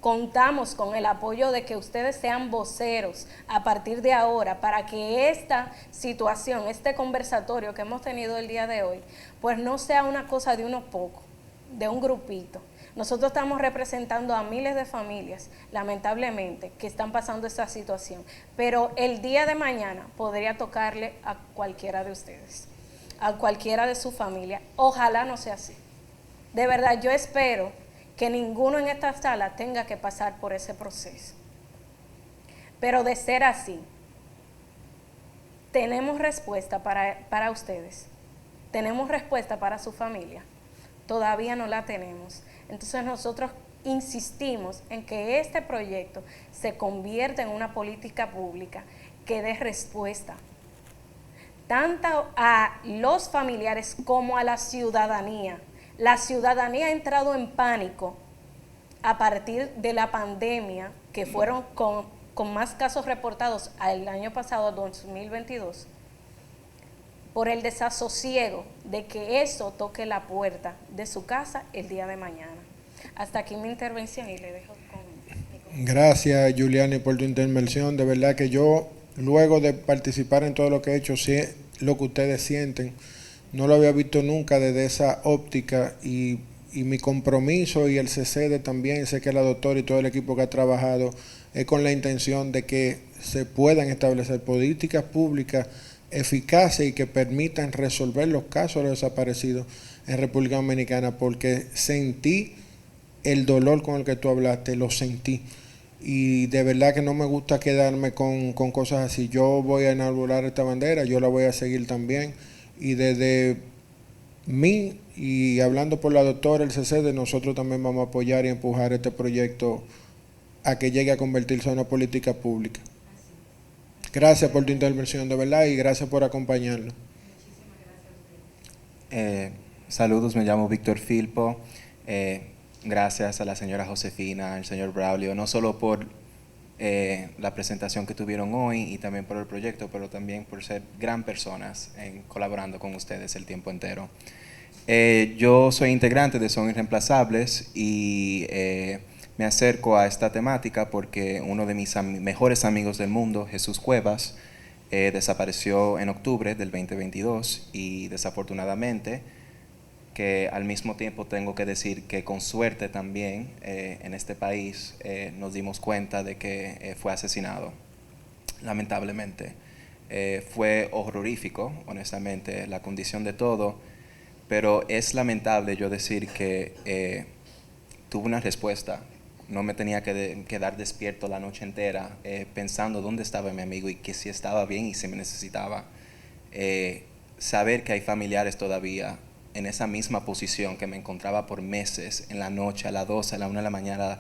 Contamos con el apoyo de que ustedes sean voceros a partir de ahora para que esta situación, este conversatorio que hemos tenido el día de hoy, pues no sea una cosa de unos pocos, de un grupito. Nosotros estamos representando a miles de familias, lamentablemente, que están pasando esta situación, pero el día de mañana podría tocarle a cualquiera de ustedes, a cualquiera de su familia. Ojalá no sea así. De verdad, yo espero que ninguno en esta sala tenga que pasar por ese proceso. Pero de ser así, tenemos respuesta para ustedes, tenemos respuesta para su familia, todavía no la tenemos. Entonces nosotros insistimos en que este proyecto se convierta en una política pública que dé respuesta tanto a los familiares como a la ciudadanía. La ciudadanía ha entrado en pánico a partir de la pandemia, que fueron con más casos reportados el año pasado, 2022, por el desasosiego de que eso toque la puerta de su casa el día de mañana. Hasta aquí mi intervención y le dejo con... Gracias, Juliani, por tu intervención. De verdad que yo, luego de participar en todo lo que he hecho, sé lo que ustedes sienten. No lo había visto nunca desde esa óptica y mi compromiso y el CCD también, sé que la doctora y todo el equipo que ha trabajado es con la intención de que se puedan establecer políticas públicas eficaces y que permitan resolver los casos de los desaparecidos en República Dominicana, porque sentí el dolor con el que tú hablaste, lo sentí. Y de verdad que no me gusta quedarme con cosas así. Yo voy a inaugurar esta bandera, yo la voy a seguir también. Y desde mí, y hablando por la doctora, el CCD, nosotros también vamos a apoyar y empujar este proyecto a que llegue a convertirse en una política pública. Gracias por tu intervención, de verdad, y gracias por acompañarnos. Saludos, me llamo Víctor Filpo. Gracias a la señora Josefina, al señor Braulio, no solo por la presentación que tuvieron hoy y también por el proyecto, pero también por ser gran personas colaborando con ustedes el tiempo entero. Yo soy integrante de Son Irreemplazables y me acerco a esta temática porque uno de mis mejores amigos del mundo, Jesús Cuevas, desapareció en octubre del 2022 y desafortunadamente, que al mismo tiempo tengo que decir que con suerte también en este país nos dimos cuenta de que fue asesinado, lamentablemente. Fue horrorífico, honestamente, la condición de todo, pero es lamentable yo decir que tuve una respuesta. No me tenía que quedar despierto la noche entera pensando dónde estaba mi amigo y que si estaba bien y si me necesitaba. Saber que hay familiares todavía en esa misma posición que me encontraba por meses, en la noche, a las 12, a la 1 de la mañana,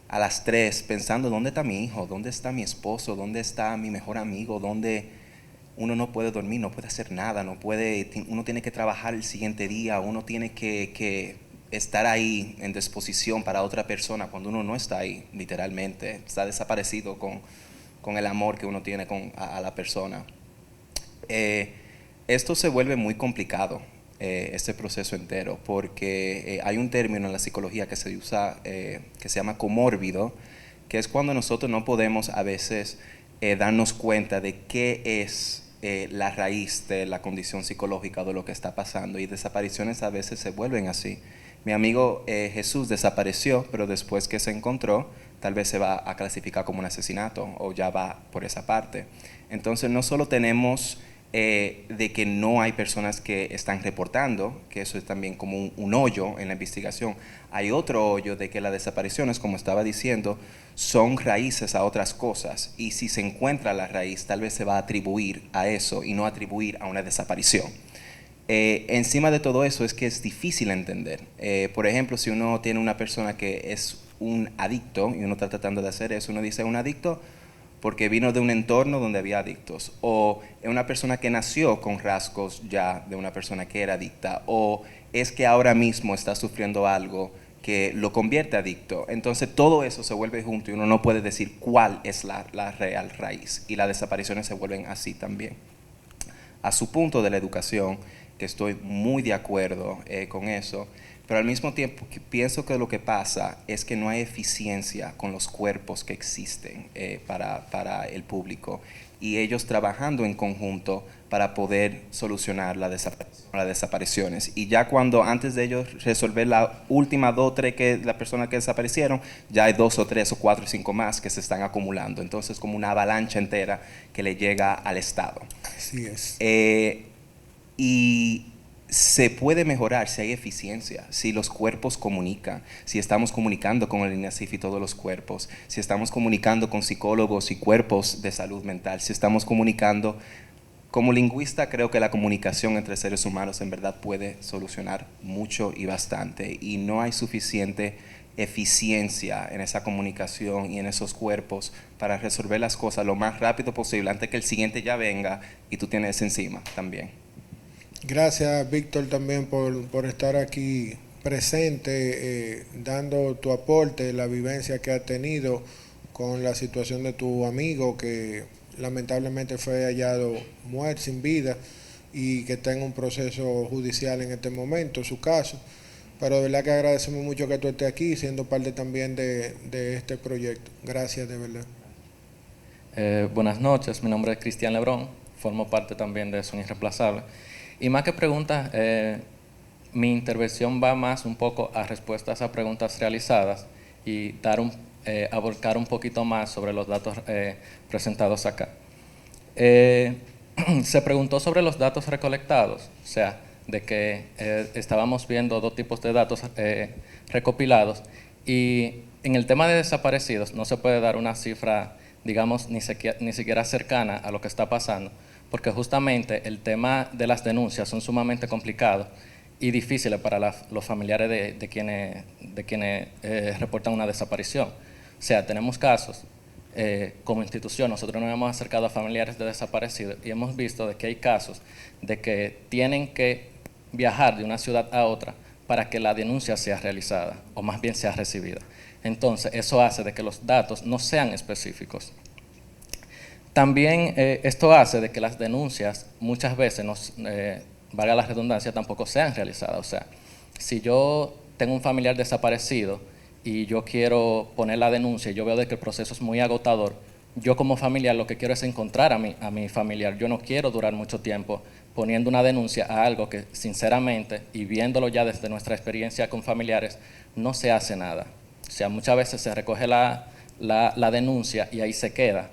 a las 3, pensando dónde está mi hijo, dónde está mi esposo, dónde está mi mejor amigo, dónde uno no puede dormir, no puede hacer nada, uno tiene que trabajar el siguiente día, uno tiene que estar ahí en disposición para otra persona cuando uno no está ahí, literalmente, está desaparecido con el amor que uno tiene a la persona. Esto se vuelve muy complicado, este proceso entero, porque hay un término en la psicología que se usa, que se llama comórbido, que es cuando nosotros no podemos a veces darnos cuenta de qué es la raíz de la condición psicológica de lo que está pasando, y desapariciones a veces se vuelven así. Mi amigo Jesús desapareció, pero después que se encontró, tal vez se va a clasificar como un asesinato o ya va por esa parte. Entonces no solo tenemos de que no hay personas que están reportando, que eso es también como un hoyo en la investigación. Hay otro hoyo de que las desapariciones, como estaba diciendo, son raíces a otras cosas, y si se encuentra la raíz, tal vez se va a atribuir a eso y no atribuir a una desaparición. Encima de todo eso es que es difícil entender. Por ejemplo, si uno tiene una persona que es un adicto y uno está tratando de hacer eso, uno dice un adicto porque vino de un entorno donde había adictos, o es una persona que nació con rasgos ya de una persona que era adicta, o es que ahora mismo está sufriendo algo que lo convierte adicto. Entonces todo eso se vuelve junto y uno no puede decir cuál es la real raíz, y las desapariciones se vuelven así también. a su punto de la educación, que estoy muy de acuerdo con eso, pero al mismo tiempo pienso que lo que pasa es que no hay eficiencia con los cuerpos que existen para el público, y ellos trabajando en conjunto para poder solucionar las desapariciones. Y ya cuando antes de ellos resolver la última 2 o 3 las personas que desaparecieron, ya hay 2 o 3 o 4 o 5 más que se están acumulando. Entonces como una avalancha entera que le llega al Estado. Así es. Y se puede mejorar si hay eficiencia, si los cuerpos comunican, si estamos comunicando con el INASIF y todos los cuerpos, si estamos comunicando con psicólogos y cuerpos de salud mental, si estamos comunicando. Como lingüista creo que la comunicación entre seres humanos en verdad puede solucionar mucho y bastante, y no hay suficiente eficiencia en esa comunicación y en esos cuerpos para resolver las cosas lo más rápido posible antes que el siguiente ya venga y tú tienes encima también. Gracias, Víctor, también por estar aquí presente, dando tu aporte, la vivencia que has tenido con la situación de tu amigo que lamentablemente fue hallado muerto, sin vida, y que está en un proceso judicial en este momento, su caso. Pero de verdad que agradecemos mucho que tú estés aquí, siendo parte también de este proyecto. Gracias, de verdad. Buenas noches, mi nombre es Cristian Lebrón, formo parte también de Son Irreemplazables. Y más que preguntas, mi intervención va más un poco a respuestas a preguntas realizadas y abarcar un poquito más sobre los datos presentados acá. Se preguntó sobre los datos recolectados, o sea, de que estábamos viendo 2 tipos de datos recopilados, y en el tema de desaparecidos no se puede dar una cifra, digamos, ni siquiera cercana a lo que está pasando, porque justamente el tema de las denuncias son sumamente complicados y difíciles para los familiares de quienes reportan una desaparición. O sea, tenemos casos, como institución, nosotros nos hemos acercado a familiares de desaparecidos y hemos visto de que hay casos de que tienen que viajar de una ciudad a otra para que la denuncia sea realizada, o más bien sea recibida. Entonces, eso hace de que los datos no sean específicos. También esto hace de que las denuncias muchas veces, valga la redundancia, tampoco sean realizadas. O sea, si yo tengo un familiar desaparecido y yo quiero poner la denuncia y yo veo de que el proceso es muy agotador, yo como familiar lo que quiero es encontrar a mi familiar. Yo no quiero durar mucho tiempo poniendo una denuncia a algo que sinceramente, y viéndolo ya desde nuestra experiencia con familiares, no se hace nada. O sea, muchas veces se recoge la denuncia y ahí se queda.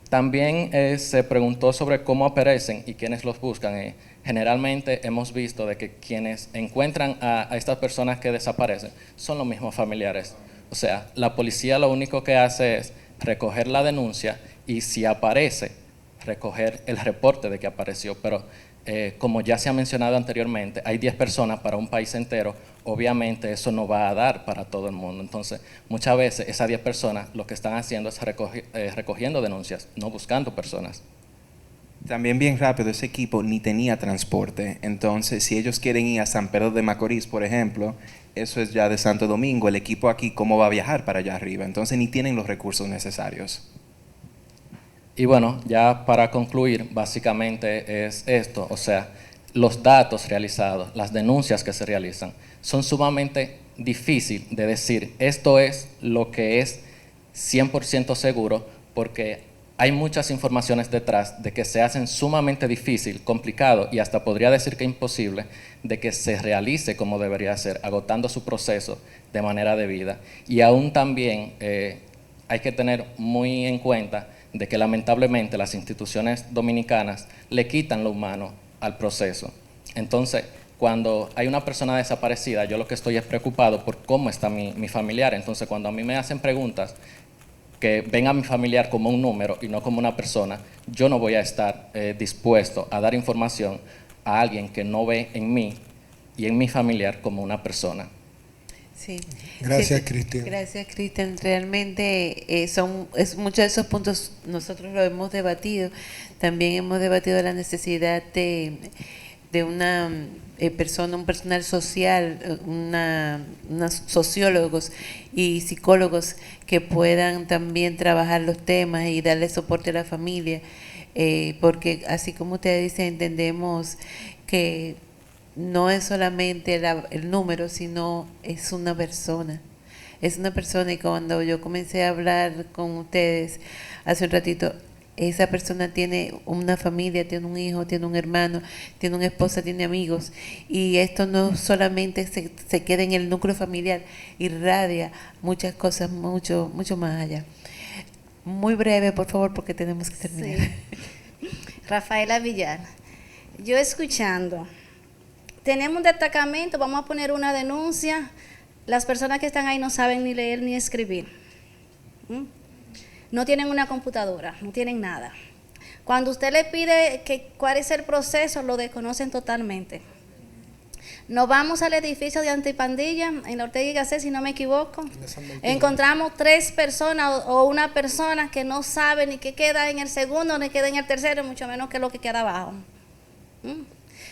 También se preguntó sobre cómo aparecen y quiénes los buscan. Generalmente hemos visto de que quienes encuentran a estas personas que desaparecen son los mismos familiares. O sea, la policía lo único que hace es recoger la denuncia y si aparece, recoger el reporte de que apareció. Pero como ya se ha mencionado anteriormente, hay 10 personas para un país entero. Obviamente eso no va a dar para todo el mundo. Entonces, muchas veces esas 10 personas lo que están haciendo es recogiendo denuncias, no buscando personas. También bien rápido, ese equipo ni tenía transporte. Entonces, si ellos quieren ir a San Pedro de Macorís, por ejemplo, eso es ya de Santo Domingo. El equipo aquí, ¿cómo va a viajar para allá arriba? Entonces, ni tienen los recursos necesarios. Y bueno, ya para concluir, básicamente es esto. O sea, los datos realizados, las denuncias que se realizan, son sumamente difíciles de decir esto es lo que es 100% seguro, porque hay muchas informaciones detrás de que se hacen sumamente difícil, complicado y hasta podría decir que imposible de que se realice como debería ser, agotando su proceso de manera debida. Y aún también hay que tener muy en cuenta de que lamentablemente las instituciones dominicanas le quitan lo humano al proceso. Entonces, cuando hay una persona desaparecida, yo lo que estoy es preocupado por cómo está mi familiar. Entonces, cuando a mí me hacen preguntas que ven a mi familiar como un número y no como una persona, yo no voy a estar dispuesto a dar información a alguien que no ve en mí y en mi familiar como una persona. Sí. Gracias, Cristian. Gracias, Cristian. Realmente muchos de esos puntos nosotros lo hemos debatido. También hemos debatido la necesidad de de una persona, un personal social, unos sociólogos y psicólogos que puedan también trabajar los temas y darle soporte a la familia, porque así como ustedes dicen, entendemos que no es solamente el número, sino es una persona. Es una persona, y cuando yo comencé a hablar con ustedes hace un ratito, esa persona tiene una familia, tiene un hijo, tiene un hermano, tiene una esposa, tiene amigos, y esto no solamente se queda en el núcleo familiar, irradia muchas cosas mucho más allá. Muy breve, por favor, porque tenemos que terminar. Sí. Rafaela Villar, yo escuchando, tenemos un destacamento, vamos a poner una denuncia, las personas que están ahí no saben ni leer ni escribir. No tienen una computadora, no tienen nada. Cuando usted le pide cuál es el proceso, lo desconocen totalmente. Nos vamos al edificio de Antipandilla, en la Ortega y Gasset, si no me equivoco. Encontramos 3 personas o una persona que no sabe ni qué queda en el segundo, ni queda en el tercero, mucho menos que lo que queda abajo.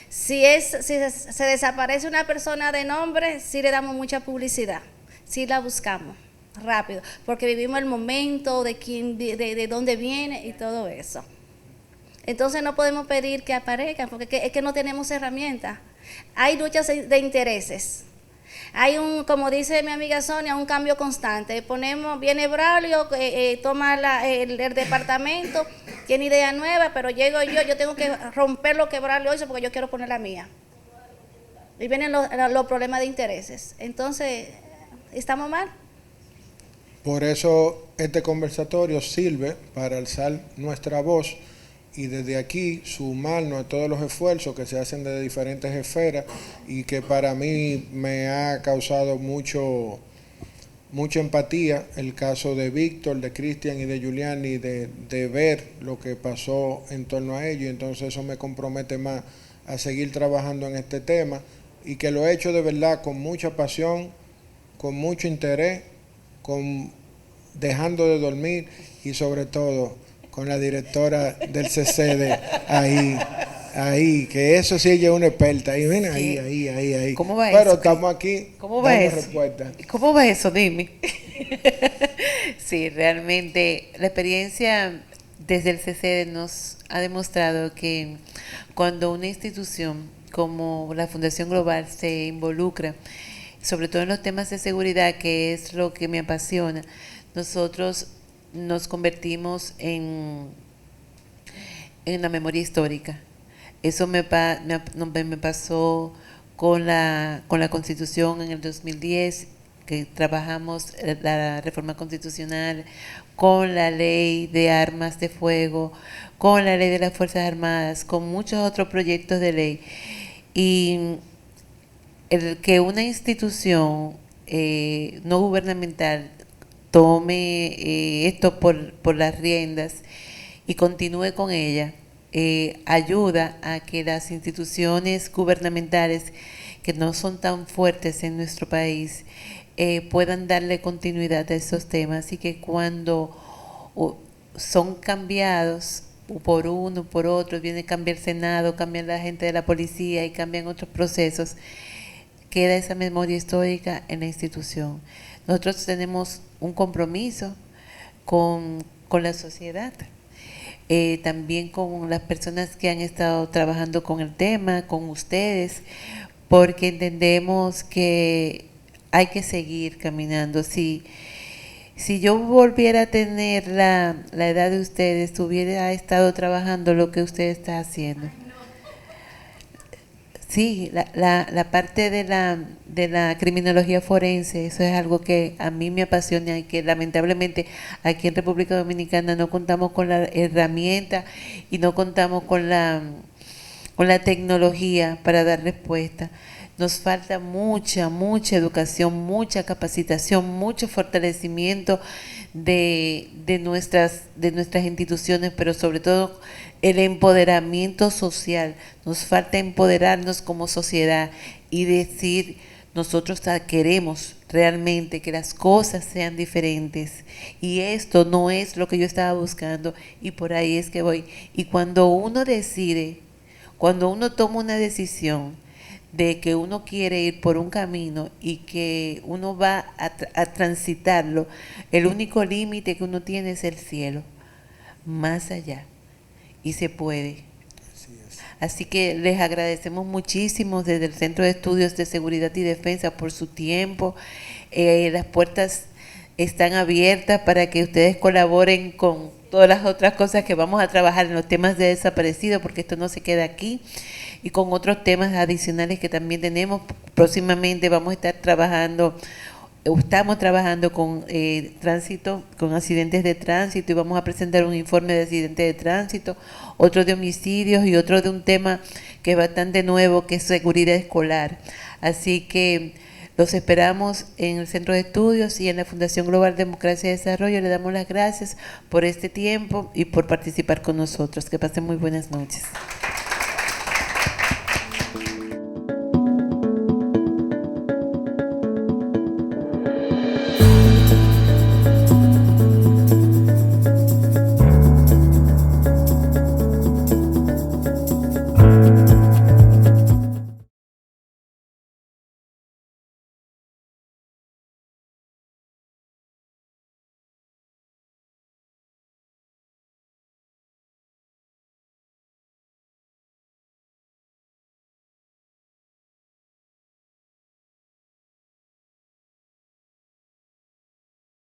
Si se desaparece una persona de nombre, sí le damos mucha publicidad, sí la buscamos rápido, porque vivimos el momento de dónde viene y todo eso. Entonces no podemos pedir que aparezcan, porque es que no tenemos herramientas. Hay luchas de intereses. Hay como dice mi amiga Sonia, un cambio constante. Viene Braulio, toma el departamento, tiene idea nueva, pero llego yo tengo que romper lo que Braulio hizo porque yo quiero poner la mía. Y vienen los problemas de intereses. Entonces, ¿estamos mal? Por eso este conversatorio sirve para alzar nuestra voz y desde aquí sumarnos a todos los esfuerzos que se hacen desde diferentes esferas y que para mí me ha causado mucha empatía el caso de Víctor, de Cristian y de Giuliani, de ver lo que pasó en torno a ello. Entonces eso me compromete más a seguir trabajando en este tema y que lo he hecho de verdad con mucha pasión, con mucho interés, dejando de dormir y sobre todo con la directora del CCD ahí, que eso sí ella es una experta. Y ven ahí. ¿Cómo va Pero eso? estamos aquí. ¿Cómo va eso? Respuesta. ¿Cómo va eso? Dime. Sí, realmente la experiencia desde el CCD nos ha demostrado que cuando una institución como la Fundación Global se involucra, sobre todo en los temas de seguridad, que es lo que me apasiona, nosotros nos convertimos en la memoria histórica. Eso me pasó con la Constitución en el 2010, que trabajamos la reforma constitucional, con la ley de armas de fuego, con la ley de las Fuerzas Armadas, con muchos otros proyectos de ley. Y el que una institución no gubernamental tome esto por las riendas y continúe con ella, ayuda a que las instituciones gubernamentales que no son tan fuertes en nuestro país puedan darle continuidad a esos temas, y que cuando son cambiados por uno, por otro, viene a cambiar el Senado, cambian la gente de la policía y cambian otros procesos, queda esa memoria histórica en la institución. Nosotros tenemos un compromiso con la sociedad, también con las personas que han estado trabajando con el tema, con ustedes, porque entendemos que hay que seguir caminando. Si yo volviera a tener la edad de ustedes, hubiera estado trabajando lo que usted está haciendo. Sí, la parte de la criminología forense, eso es algo que a mí me apasiona y que lamentablemente aquí en República Dominicana no contamos con la herramienta y no contamos con la tecnología para dar respuesta. Nos falta mucha educación, mucha capacitación, mucho fortalecimiento de nuestras instituciones, pero sobre todo el empoderamiento social. Nos falta empoderarnos como sociedad y decir, nosotros queremos realmente que las cosas sean diferentes, y esto no es lo que yo estaba buscando, y por ahí es que voy. Y cuando uno decide, Cuando uno toma una decisión de que uno quiere ir por un camino y que uno va a transitarlo, el único límite que uno tiene es el cielo, más allá, y se puede. Así que les agradecemos muchísimo desde el Centro de Estudios de Seguridad y Defensa por su tiempo. Las puertas están abiertas para que ustedes colaboren con todas las otras cosas que vamos a trabajar en los temas de desaparecidos, porque esto no se queda aquí, y con otros temas adicionales que también tenemos. Próximamente vamos a estar trabajando, estamos trabajando con tránsito, con accidentes de tránsito, y vamos a presentar un informe de accidentes de tránsito, otro de homicidios y otro de un tema que es bastante nuevo, que es seguridad escolar. Así que los esperamos en el Centro de Estudios y en la Fundación Global Democracia y Desarrollo. Le damos las gracias por este tiempo y por participar con nosotros. Que pasen muy buenas noches.